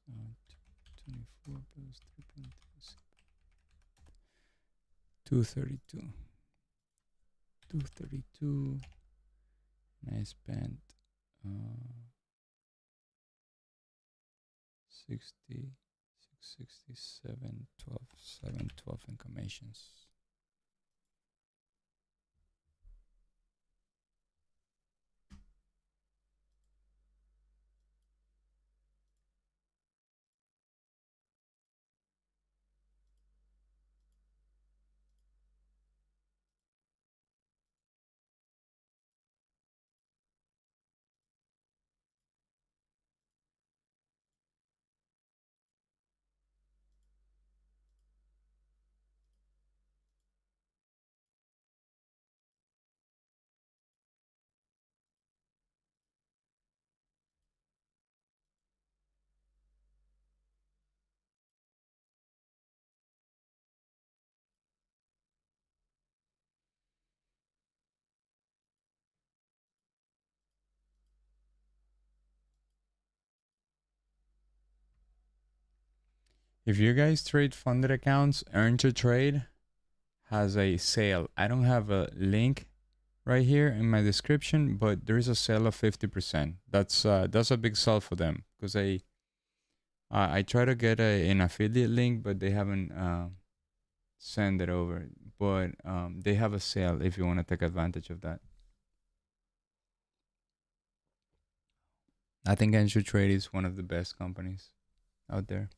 24 plus 3.37. 232. 232. And I spent 60, 667, 12, 712 in commissions. If you guys trade funded accounts, Earn to Trade has a sale. I don't have a link right here in my description, but there is a sale of 50%. That's a big sell for them because I try to get an affiliate link, but they haven't sent it over. But they have a sale if you want to take advantage of that. I think Earn to Trade is one of the best companies out there.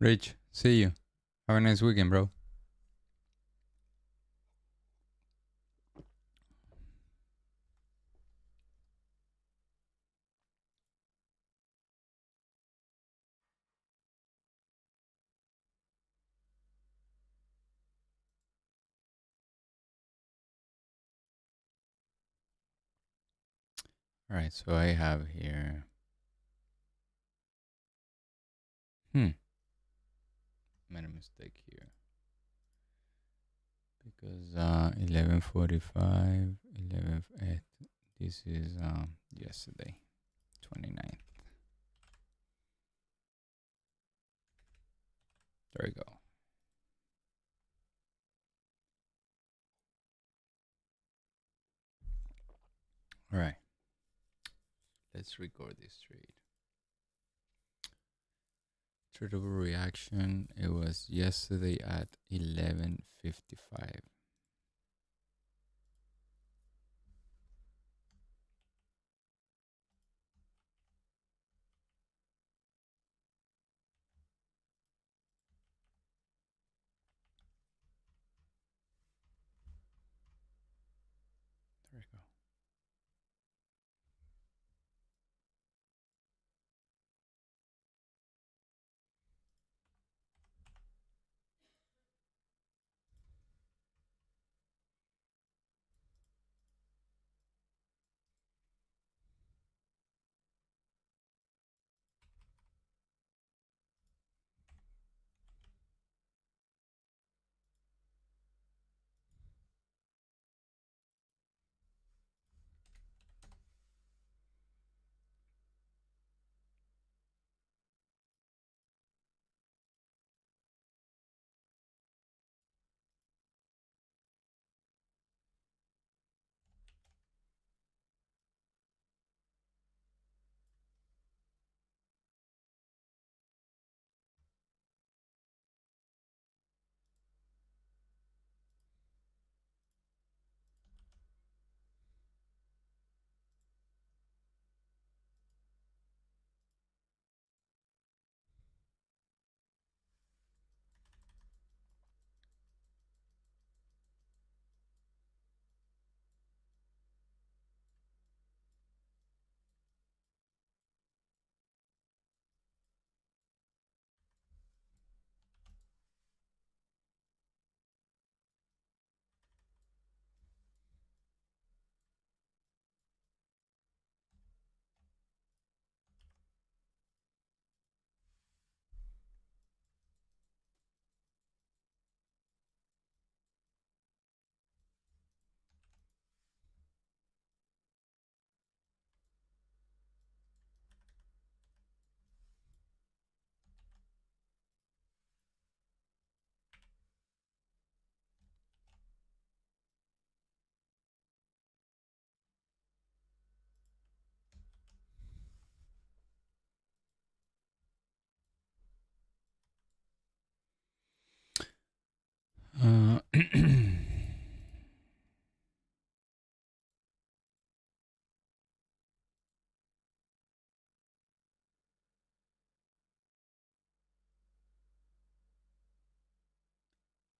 Rich, see you. Have a nice weekend, bro. All right, so I have here. Made a mistake here because 11:45, 11. This is yesterday, 29th. There we go. All right, let's record this trade. Tradable reaction. It was yesterday at 11:55. There we go.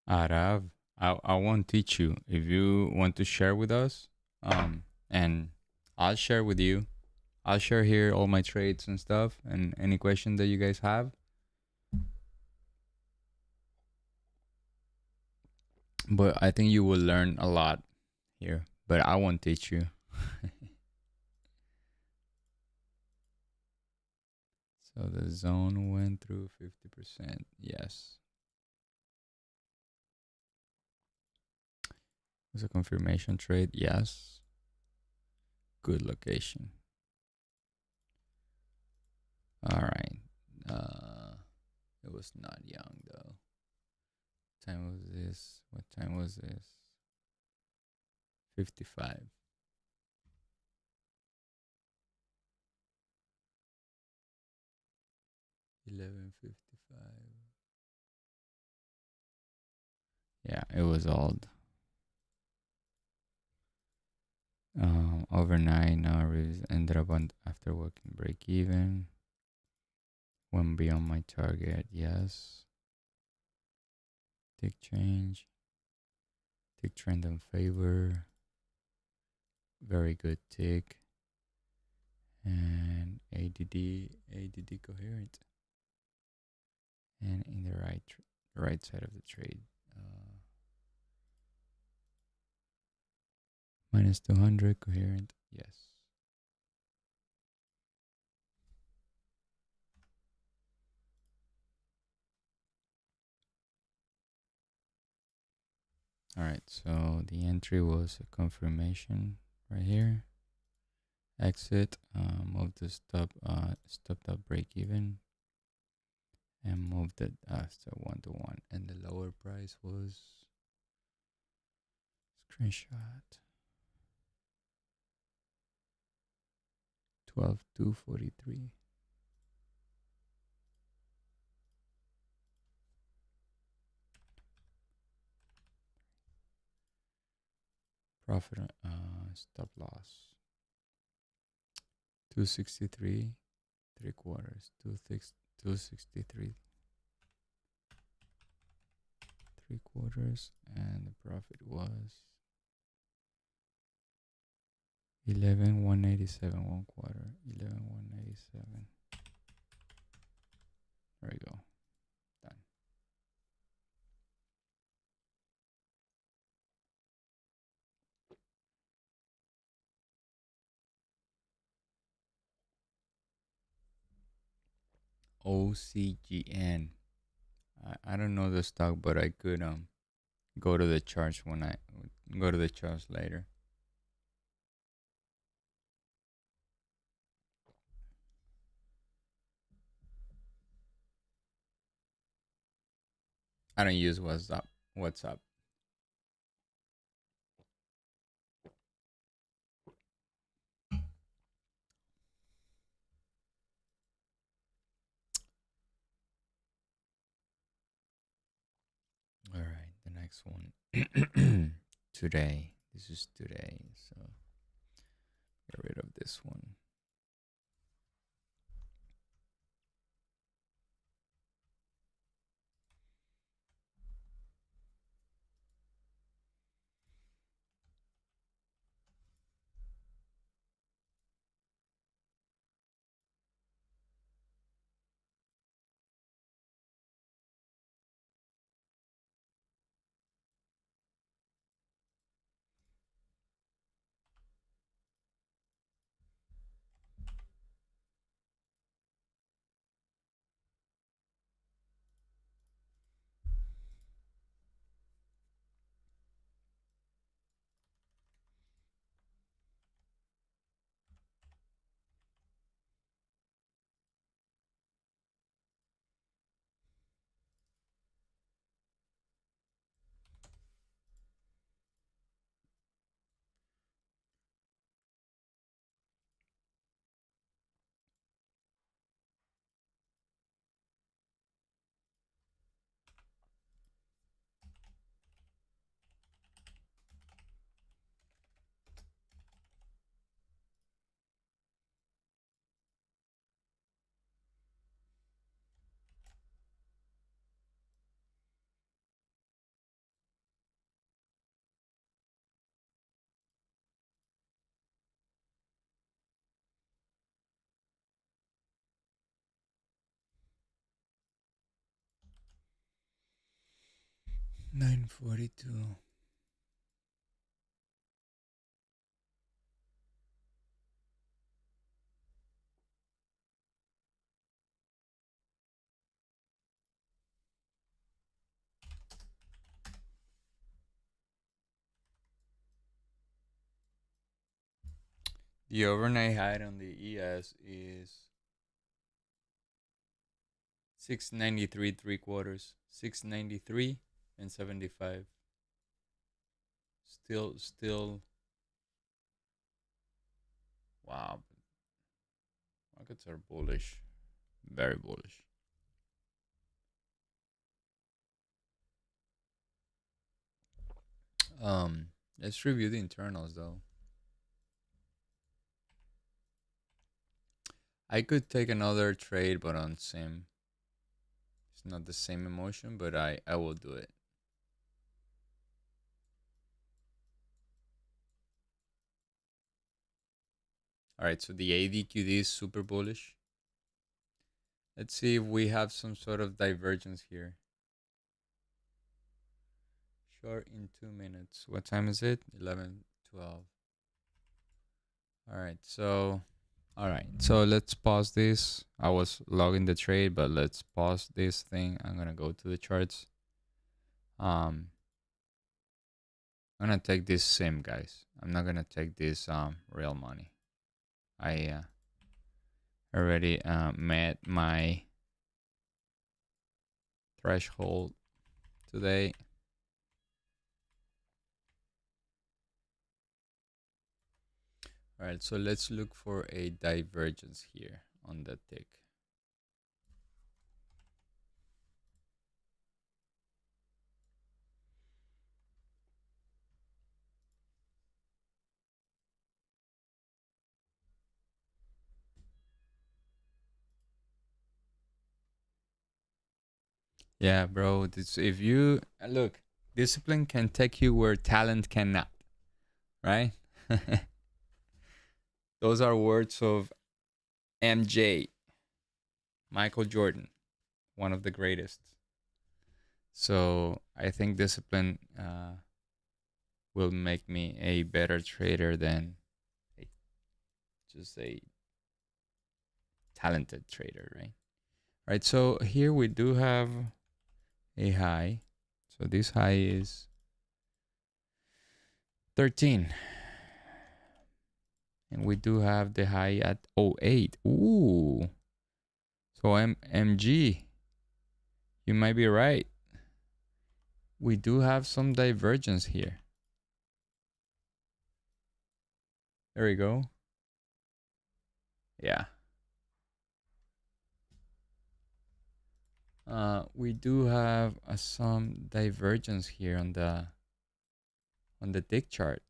Arav, I won't teach you. If you want to share with us, and I'll share with you. I'll share here all my trades and stuff, and any question that you guys have. But I think you will learn a lot here. But I won't teach you. So the zone went through 50%. Yes. Was a confirmation trade? Yes. Good location. All right. It was not young though. What time was this? What time was this? 55. $11.55. Yeah, it was old. Overnight, now ended up on after working break even. Went beyond my target. Yes. Tick change. Tick trend in favor. Very good tick. And ADD coherent. And in the right side of the trade. Minus 200 coherent. Yes. All right, so the entry was a confirmation right here. Exit, move the stop that break even, and move the after 1-to-1. And the lower price was screenshot 12,243. Profit stop loss 263 3/4, 263 3/4, and the profit was 11,187 1/4, 11,187. There we go. Done. OCGN. I don't know the stock, but I could go to the charts when I go to the charts later. I don't use WhatsApp. WhatsApp. All right, the next one. Today. This is today, so get rid of this one. $9.42. The overnight height on the ES is 693 3/4, 693 and 75. Still. Wow. Markets are bullish, very bullish. Let's review the internals though. I could take another trade, but on sim. It's not the same emotion, but I will do it. All right, so the ADQD is super bullish. Let's see if we have some sort of divergence here. Short in 2 minutes. What time is it? 11:12. All right, so let's pause this. I was logging the trade, but let's pause this thing. I'm gonna go to the charts. I'm gonna take this sim, guys. I'm not gonna take this real money. I already met my threshold today. All right, so let's look for a divergence here on the tick. Yeah, bro. This, if you look, discipline can take you where talent cannot, right? Those are words of MJ, Michael Jordan, one of the greatest. So I think discipline will make me a better trader than just a talented trader, right? Right. So here we do have a high. So this high is 13. And we do have the high at 08. Ooh. So MG, you might be right. We do have some divergence here. There we go. Yeah. We do have some divergence here on the tick chart.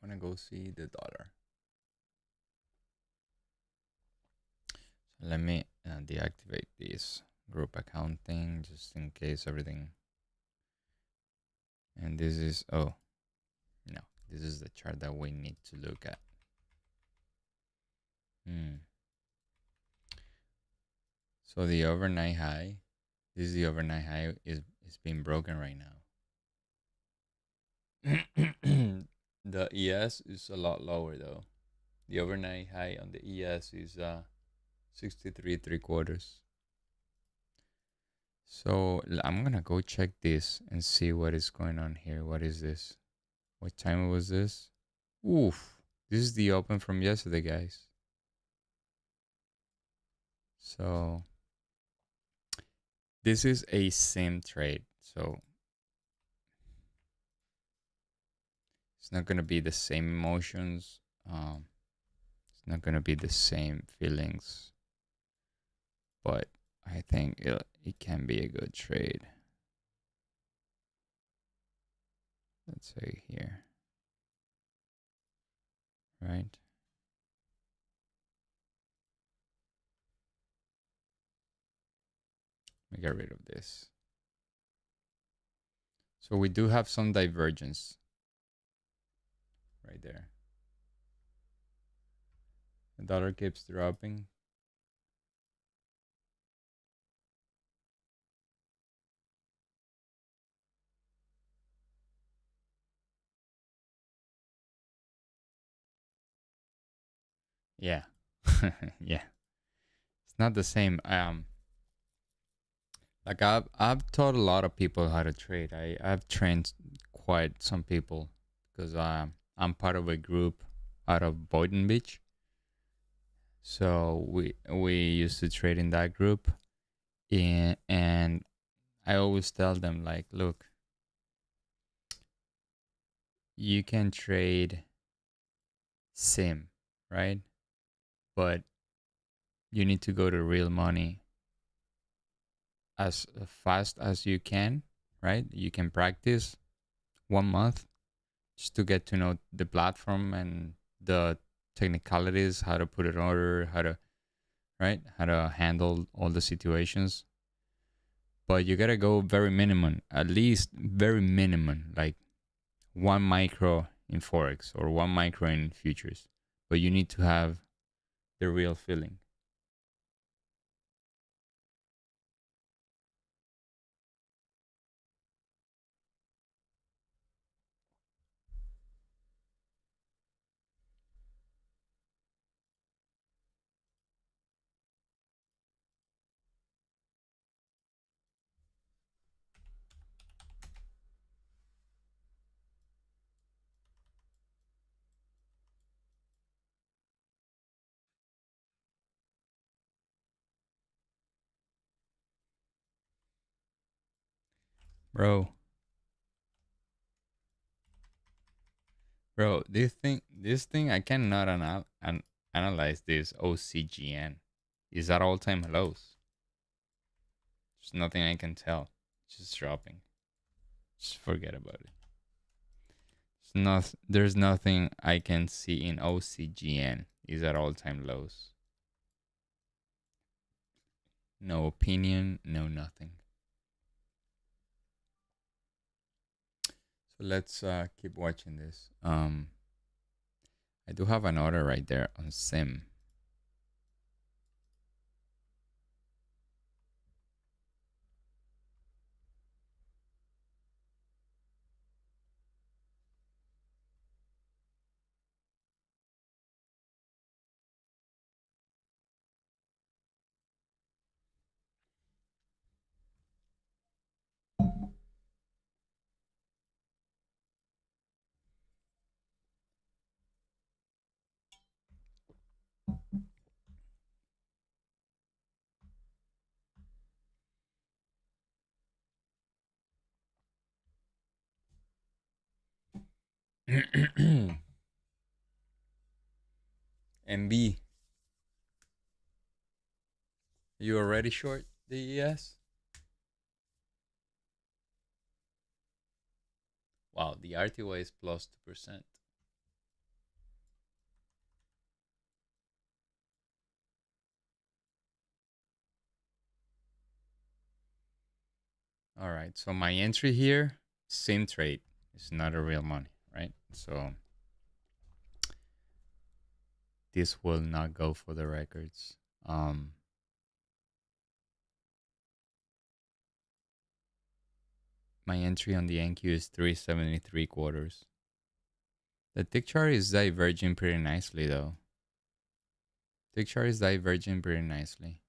I'm gonna go see the dollar. So let me deactivate this group accounting just in case everything. And this is, oh, no, this is the chart that we need to look at. So the overnight high, this is the overnight high, is being broken right now. The ES is a lot lower though. The overnight high on the ES is 63.75. So I'm gonna go check this and see what is going on here. What is this? What time was this? Oof. This is the open from yesterday, guys. So this is a sim trade. So it's not gonna be the same emotions. It's not gonna be the same feelings. But I think it can be a good trade. Let's say here. Right? Let me get rid of this. So we do have some divergence right there. The dollar keeps dropping. Yeah. Yeah. It's not the same. Like I've taught a lot of people how to trade. I've trained quite some people because I'm part of a group out of Boynton Beach. So we used to trade in that group, and I always tell them like, look, you can trade sim, right? But you need to go to real money as fast as you can, right? You can practice 1 month just to get to know the platform and the technicalities, how to put it in order, how to, right, how to handle all the situations. But you gotta go very minimum, at least very minimum, like 1 micro in forex or 1 micro in futures. But you need to have the real feeling. Bro, bro, this thing I cannot analyze this OCGN. Is at all time lows. There's nothing I can tell. It's just dropping. Just forget about it. There's nothing I can see in OCGN is at all time lows. No opinion, no nothing. So let's keep watching this. I do have an order right there on Sim. MB, you already short the ES? Wow, the RTY is plus 2%. All right, so my entry here, same trade. It's not a real money, right? So this will not go for the records. My entry on the NQ is 373 quarters. The tick chart is diverging pretty nicely though. Tick chart is diverging pretty nicely.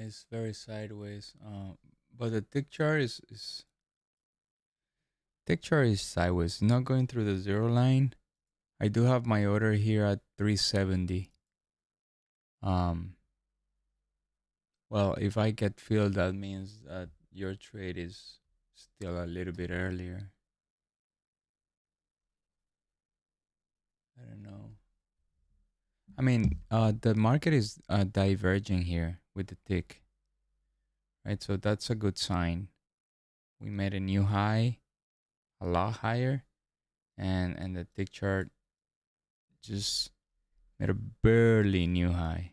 it's very sideways. But the tick chart is sideways, not going through the zero line. I do have my order here at 370. Um, well, if I get filled, that means that your trade is still a little bit earlier. I don't know. I mean, the market is diverging here with the tick, right? So that's a good sign. We made a new high, a lot higher, and the tick chart just made a barely new high.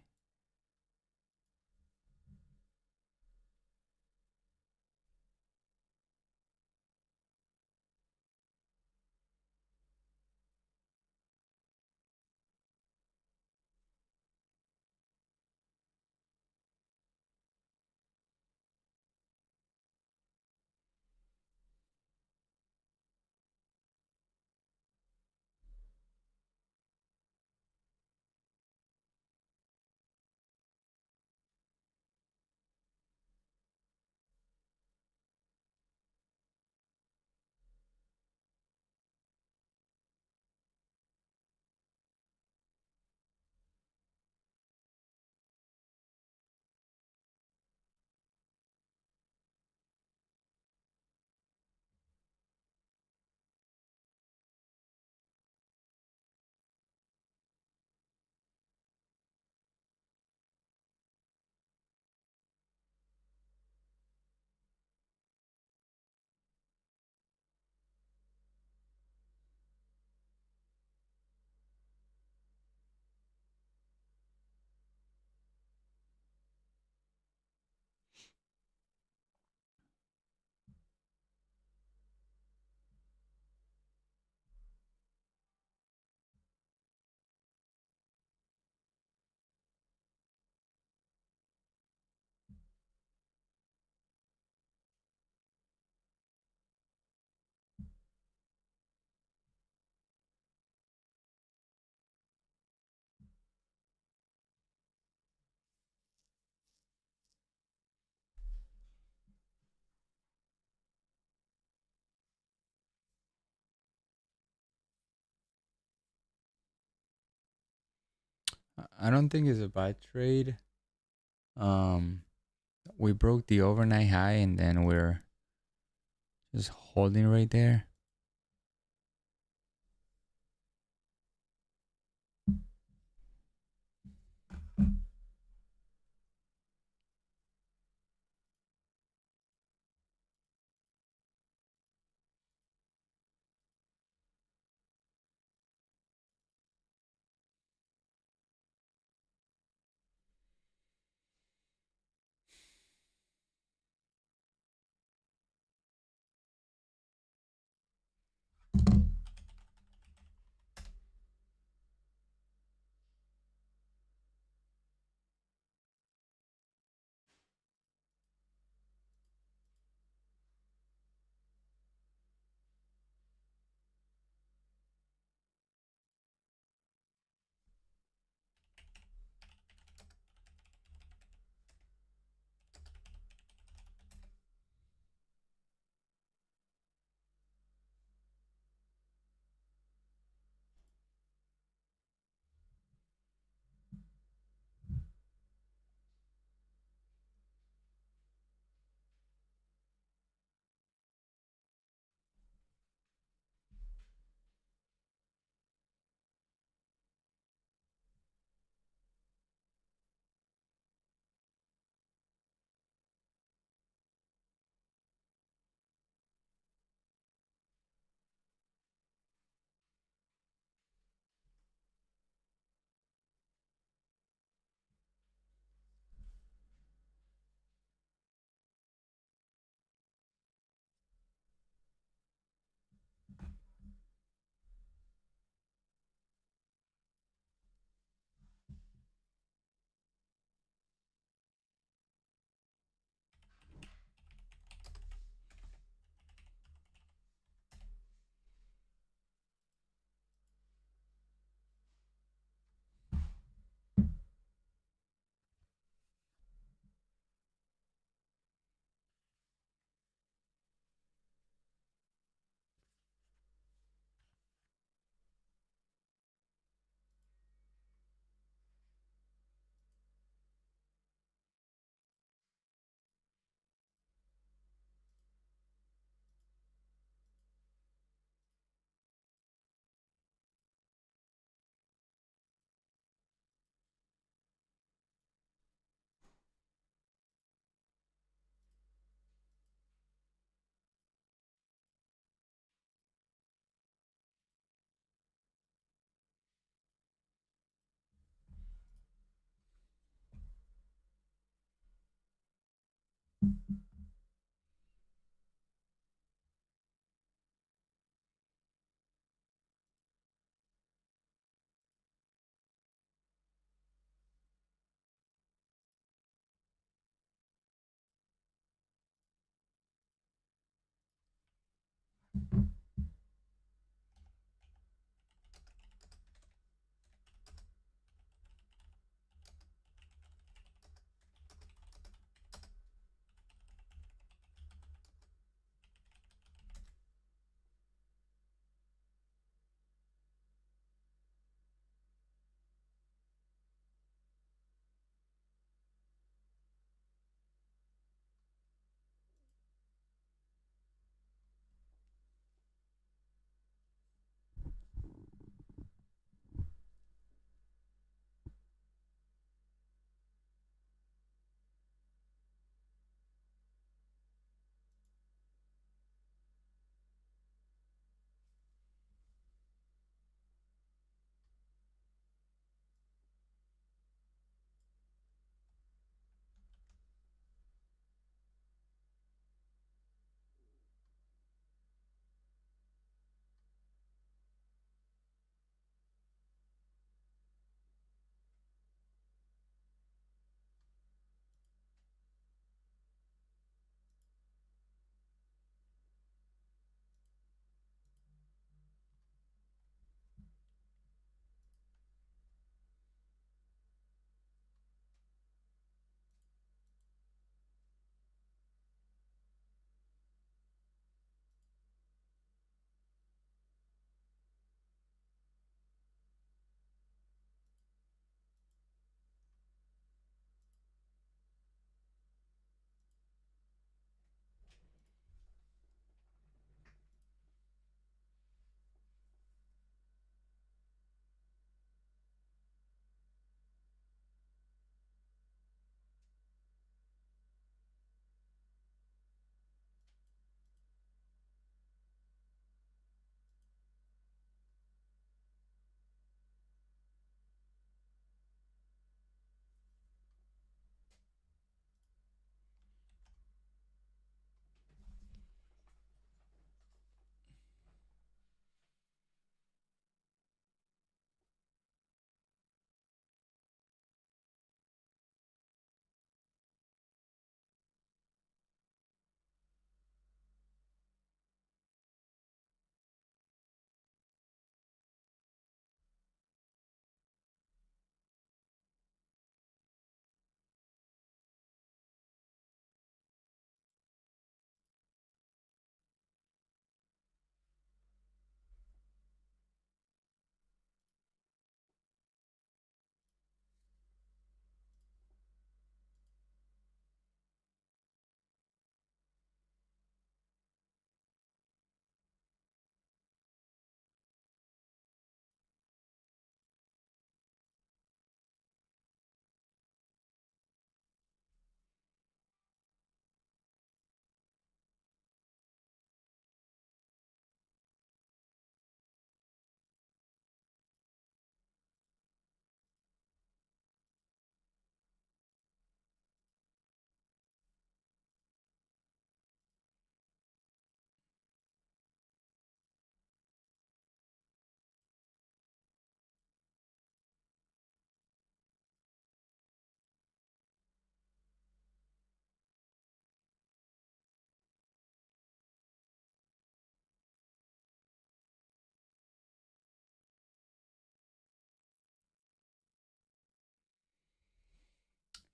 I don't think it's a bad trade. Um, we broke the overnight high and then we're just holding right there.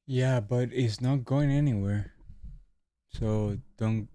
Yeah, but it's not going anywhere. So don't.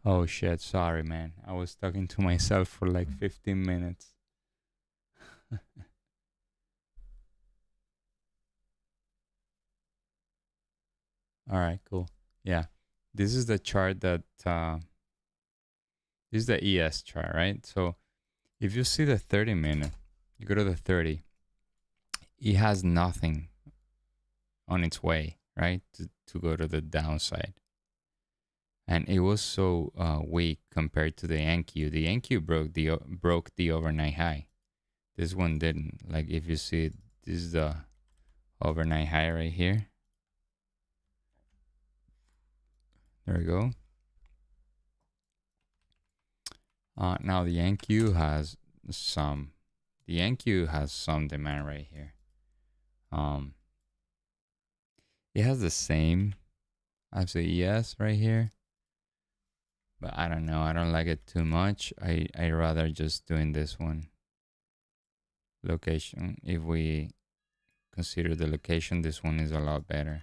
Oh shit! Sorry, man. I was talking to myself for like 15 minutes. All right, cool. Yeah, this is the chart that this is the ES chart, right? So if you see the 30-minute, you go to the 30. It has nothing on its way, right, to go to the downside, and it was so weak compared to the NQ. The NQ broke the overnight high. This one didn't. Like if you see, this is the overnight high right here. There we go. Now the NQ has some. The NQ has some demand right here. Um, it has the same as the ES right here, but I don't know. I don't like it too much. I rather just doing this one location. If we consider the location, this one is a lot better.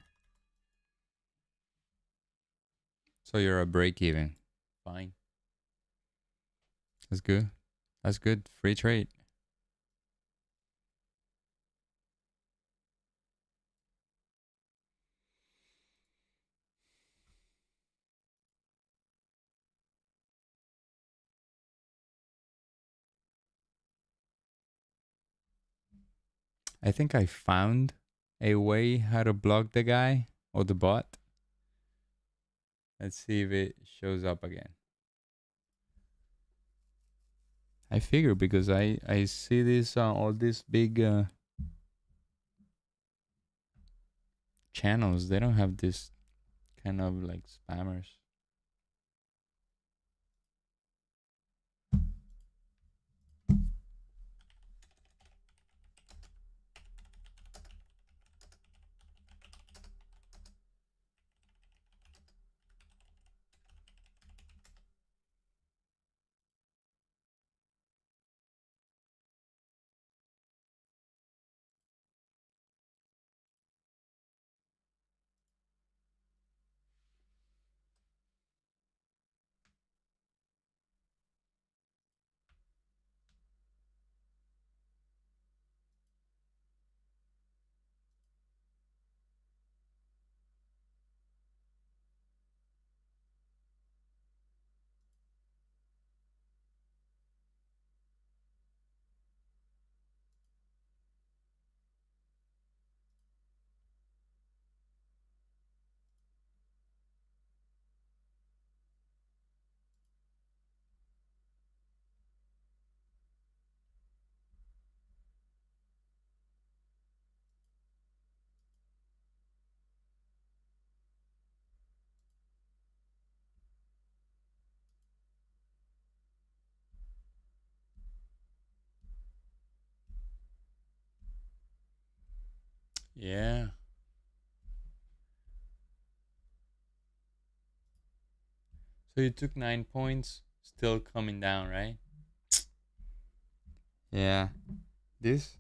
So you're a break even. Fine. That's good. That's good. Free trade. I think I found a way how to block the guy or the bot. Let's see if it shows up again. I figure because I see this all these big channels, they don't have this kind of like spammers. Yeah. So you took 9 points, still coming down, right? Yeah. This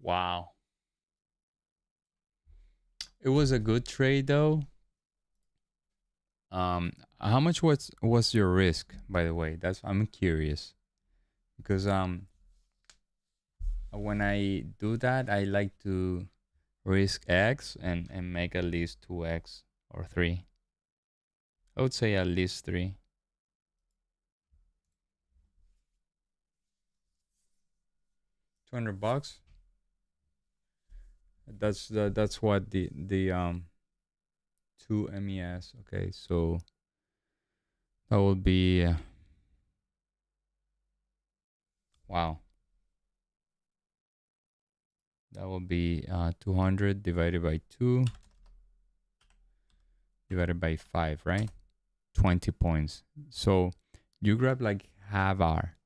wow. It was a good trade though. How much was your risk, by the way? That's I'm curious because when I do that, I like to risk X and make at least 2X or 3. I would say at least 3. 200 bucks. That's what the 2 MES. Okay, so that would be wow. That will be 200 divided by 2 divided by 5, right? 20 points. So you grab like half hour.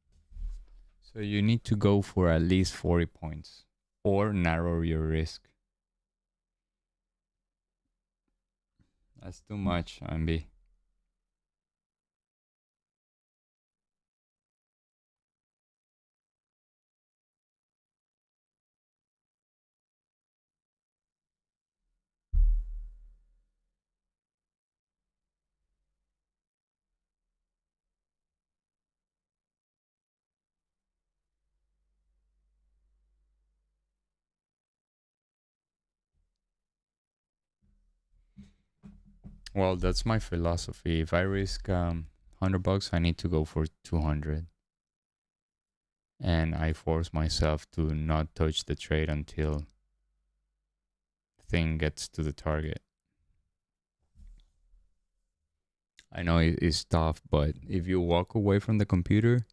So you need to go for at least 40 points or narrow your risk. That's too much, MB. Well, that's my philosophy. If I risk 100 bucks, I need to go for 200. And I force myself to not touch the trade until the thing gets to the target. I know it's tough, but if you walk away from the computer,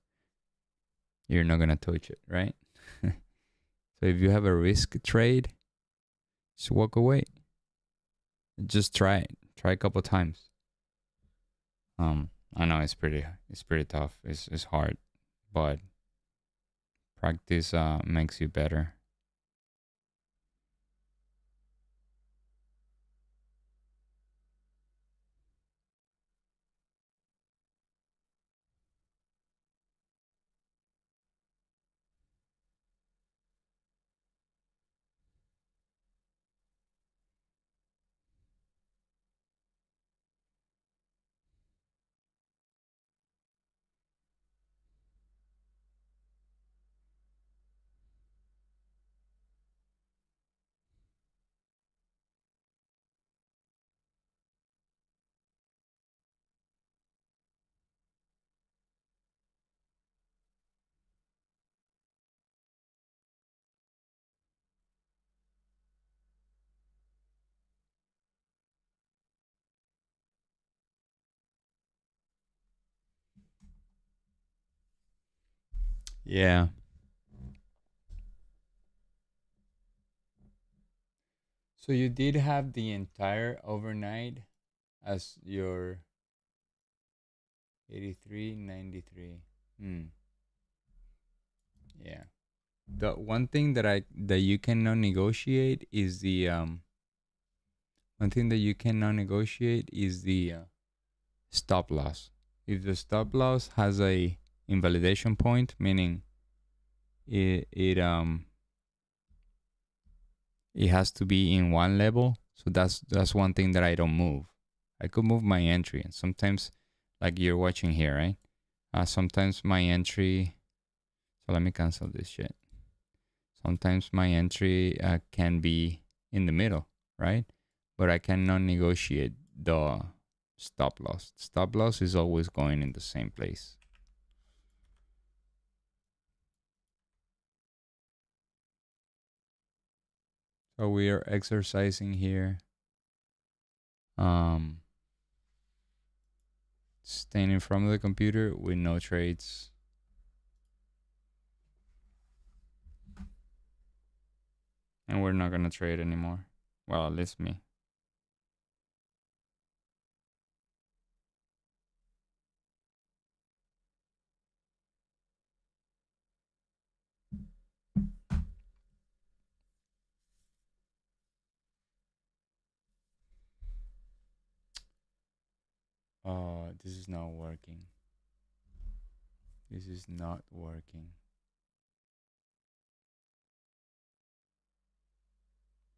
you're not gonna touch it, right? So if you have a risk trade, just walk away. Just try it. Try a couple times. I know it's pretty tough. It's hard, but practice makes you better. Yeah. So you did have the entire overnight as your 83.93. Yeah. The one thing that you cannot negotiate is the one thing that you cannot negotiate is the stop loss. If the stop loss has a invalidation point, meaning it has to be in one level, so that's one thing that I don't move. I could move my entry, and sometimes, like you're watching here, right? Sometimes my entry, so let me cancel this shit. Sometimes my entry can be in the middle, right? But I cannot negotiate the stop loss. Stop loss is always going in the same place. So we are exercising here. Staying in front of the computer with no trades. And we're not gonna trade anymore. Well, at least me. Oh, this is not working. This is not working.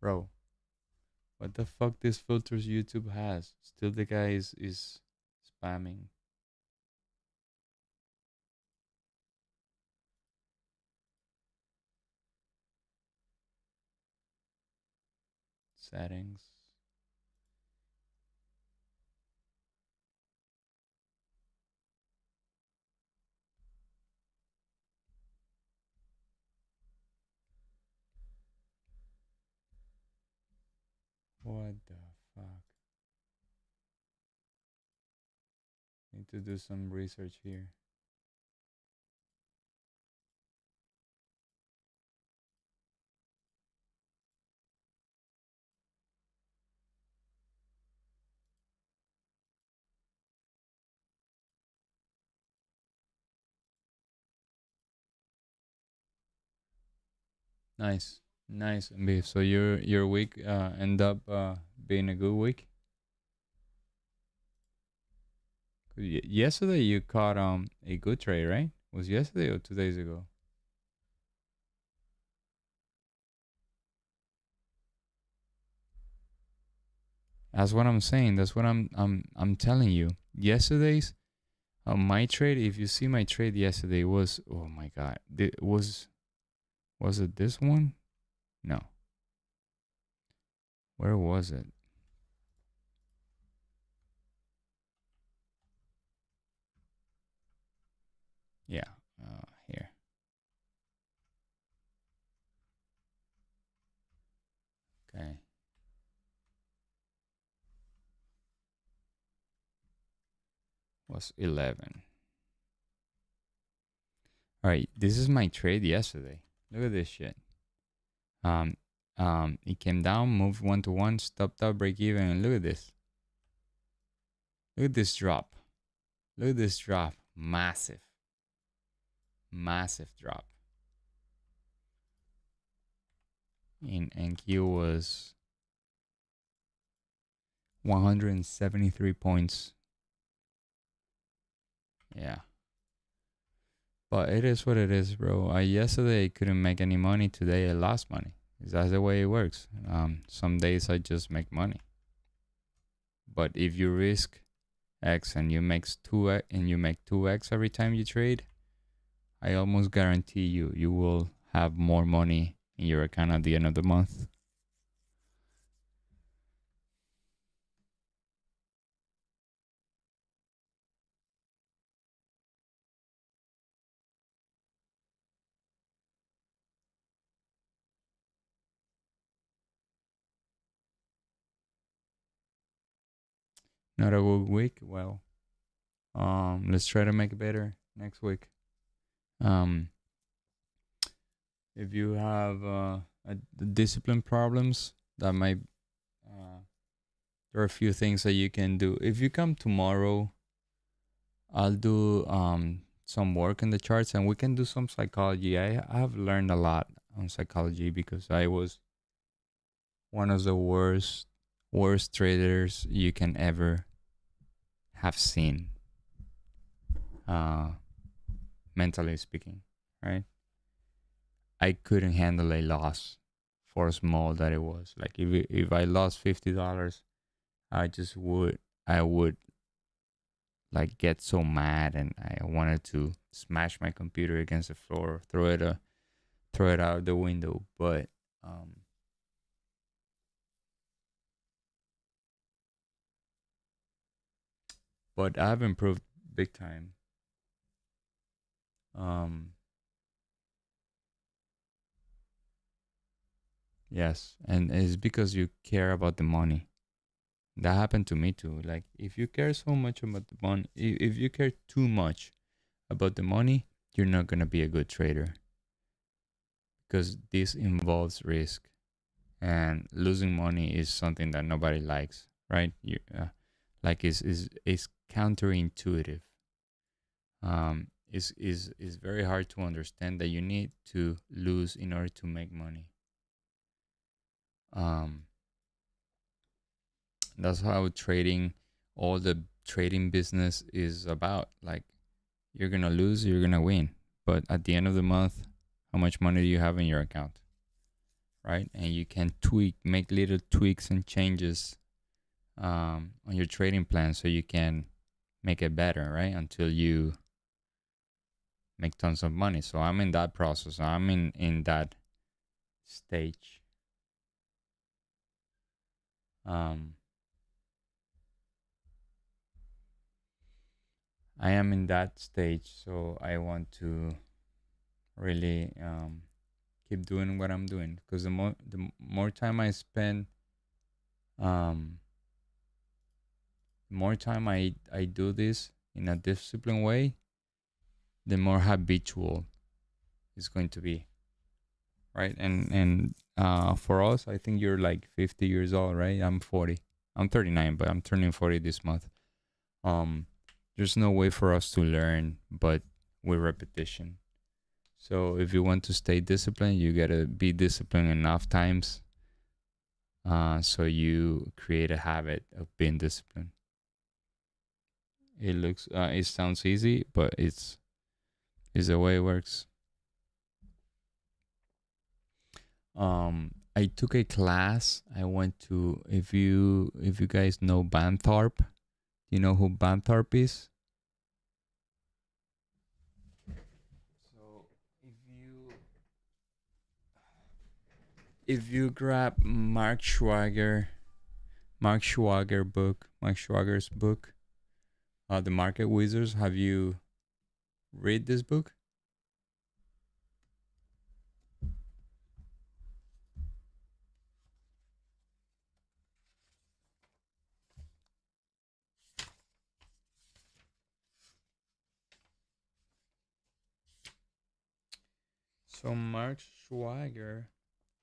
Bro, what the fuck these filters YouTube has? Still the guy is spamming. Settings. What the fuck? Need to do some research here. Nice. Nice, Beef. So your week end up being a good week? Yesterday you caught a good trade, right? Was yesterday or 2 days ago? That's what I'm saying. That's what I'm telling you. Yesterday's my trade. If you see my trade yesterday was, oh my god, it was it this one? No. Where was it? Yeah, here. Okay. Was 11. All right, this is my trade yesterday. Look at this shit. It came down, moved 1 to 1, stopped out, break even, and look at this. Look at this drop. Look at this drop. Massive. Massive drop. In NQ was 173 points. Yeah. But it is what it is, bro. Yesterday I couldn't make any money. Today I lost money. That's the way it works. Some days I just make money. But if you risk X and you make 2x every time you trade, I almost guarantee you will have more money in your account at the end of the month. Not a good week. Well, let's try to make it better next week. If you have discipline problems, that might there are a few things that you can do. If you come tomorrow, I'll do some work in the charts and we can do some psychology. I have learned a lot on psychology because I was one of the worst traders you can ever have seen, mentally speaking, right? I couldn't handle a loss for small that it was. Like if I lost $50, I would like get so mad and I wanted to smash my computer against the floor, throw it out the window. Um, but I've improved big time. Um, yes, and it's because you care about the money. That happened to me too. Like if you care so much about the money, if you care too much about the money, you're not gonna be a good trader because this involves risk, and losing money is something that nobody likes, right? Like is counterintuitive. Is very hard to understand that you need to lose in order to make money. Um, that's how trading, all the trading business is about. Like you're gonna lose, you're gonna win, but at the end of the month, how much money do you have in your account, right? And you can make little tweaks and changes on your trading plan so you can make it better, right? Until you make tons of money. So I'm in that process. I'm in that stage. Um, I am in that stage, so I want to really keep doing what I'm doing because the more time I spend, um, the more time I do this in a disciplined way, the more habitual it's going to be, right? And for us, I think you're like 50 years old, right? I'm 40. I'm 39, but I'm turning 40 this month. Um, there's no way for us to learn but with repetition. So if you want to stay disciplined, you gotta be disciplined enough times, so you create a habit of being disciplined. It sounds easy, but it's the way it works. I took a class. I went to, if you guys know Banthorpe, you know who Banthorpe is? So if you if you grab Mark Schwager's book, The Market Wizards, have you read this book? So Mark Schwager,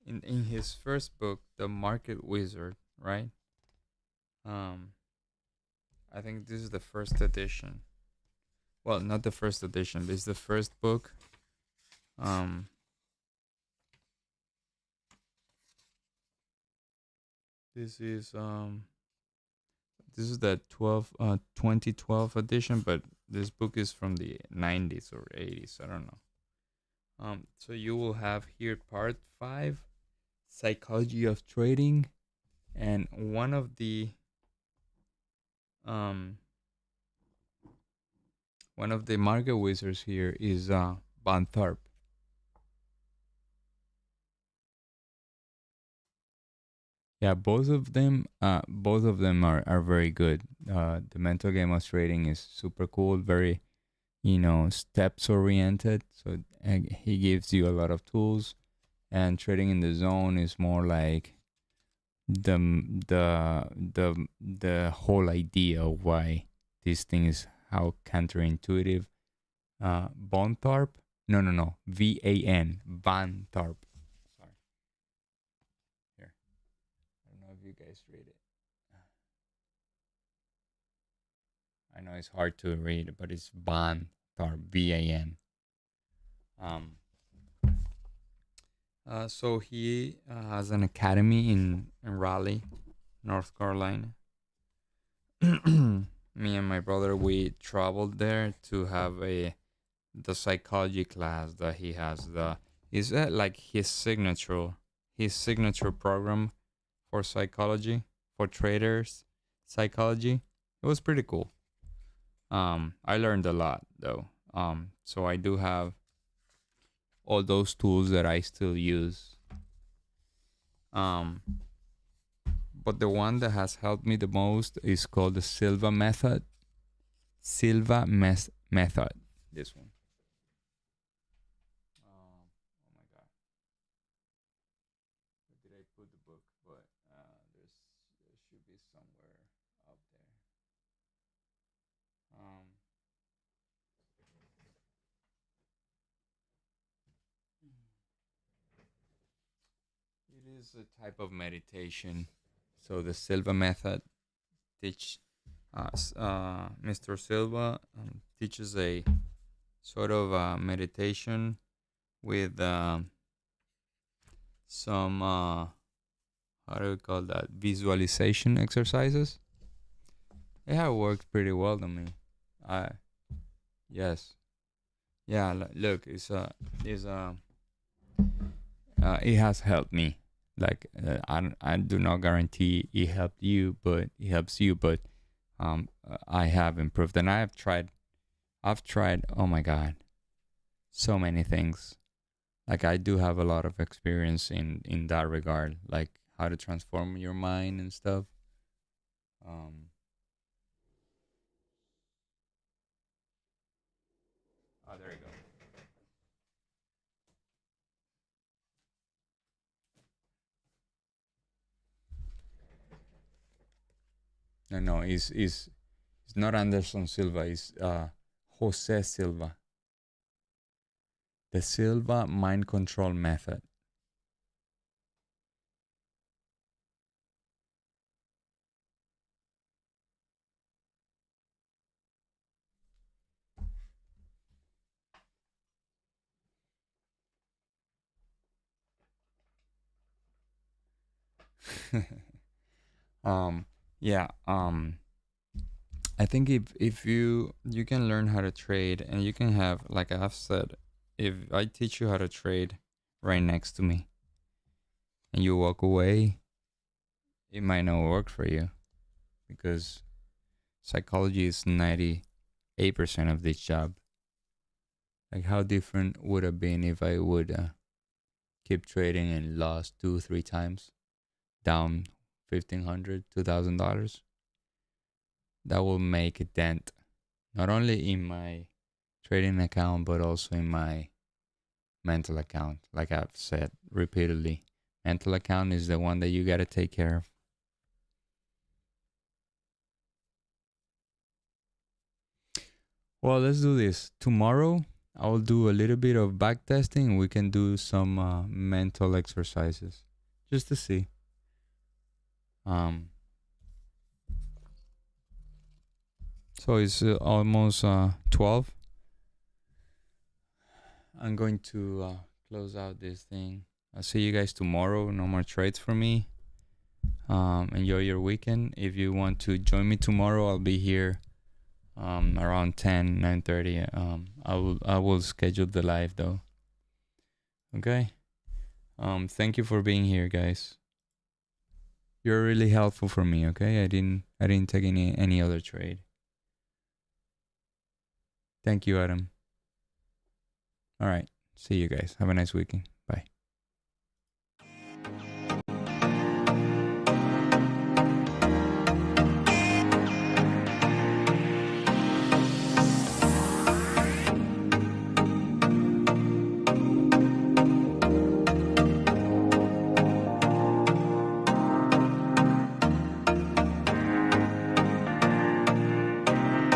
in his first book, The Market Wizard, right? Um, I think this is the first edition. Well, not the first edition, but it's the first book. Um, this is um, this is the 2012 edition, but this book is from the 90s or 80s. I don't know. So you will have here part 5, psychology of trading, and um one of the market wizards here is Van Tharp. Yeah, both of them are very good. The mental game of trading is super cool, very steps oriented. So he gives you a lot of tools, and trading in the zone is more like the the whole idea of why this thing is how counterintuitive. Bontarp? No. Van Tarp. Sorry. Here. I don't know if you guys read it. I know it's hard to read, but it's Van Tarp. VAN. Um. So he has an academy in Raleigh, North Carolina. Me and my brother, we traveled there to have the psychology class that he has. The is that like his signature program for psychology for traders psychology. It was pretty cool. I learned a lot though. So I do have all those tools that I still use. Um, but the one that has helped me the most is called the Silva method. Method. This one. Oh my God. Where did I put the book? But there should be somewhere up there. It is a type of meditation. So the Silva method teach Mr. Silva teaches a sort of meditation with some how do we call that, visualization exercises. It have worked pretty well to me. I Yes, yeah. Look, it has helped me. Like I do not guarantee it helped you, but it helps you. But I have improved, and I've tried. Oh my God, so many things. Like I do have a lot of experience in that regard, like how to transform your mind and stuff. Um, oh, there you go. No, no, it's not Anderson Silva. It's Jose Silva. The Silva mind control method. um, yeah. I think if you can learn how to trade, and you can have, like I've said, if I teach you how to trade right next to me and you walk away, it might not work for you, because psychology is 98% of this job. Like how different would have been if I would keep trading and lost 2 3 times, down $1,500 $2,000. That will make a dent not only in my trading account but also in my mental account. Like I've said repeatedly, mental account is the one that you got to take care of. Well, let's do this. Tomorrow, I will do a little bit of back testing. We can do some mental exercises just to see. Um, so it's almost 12. I'm going to close out this thing. I'll see you guys tomorrow. No more trades for me. Enjoy your weekend. If you want to join me tomorrow, I'll be here around 10, 9:30. I will schedule the live though. Okay. Thank you for being here, guys. You're really helpful for me. Okay. I didn't take any other trade. Thank you, Adam. All right. See you guys. Have a nice weekend.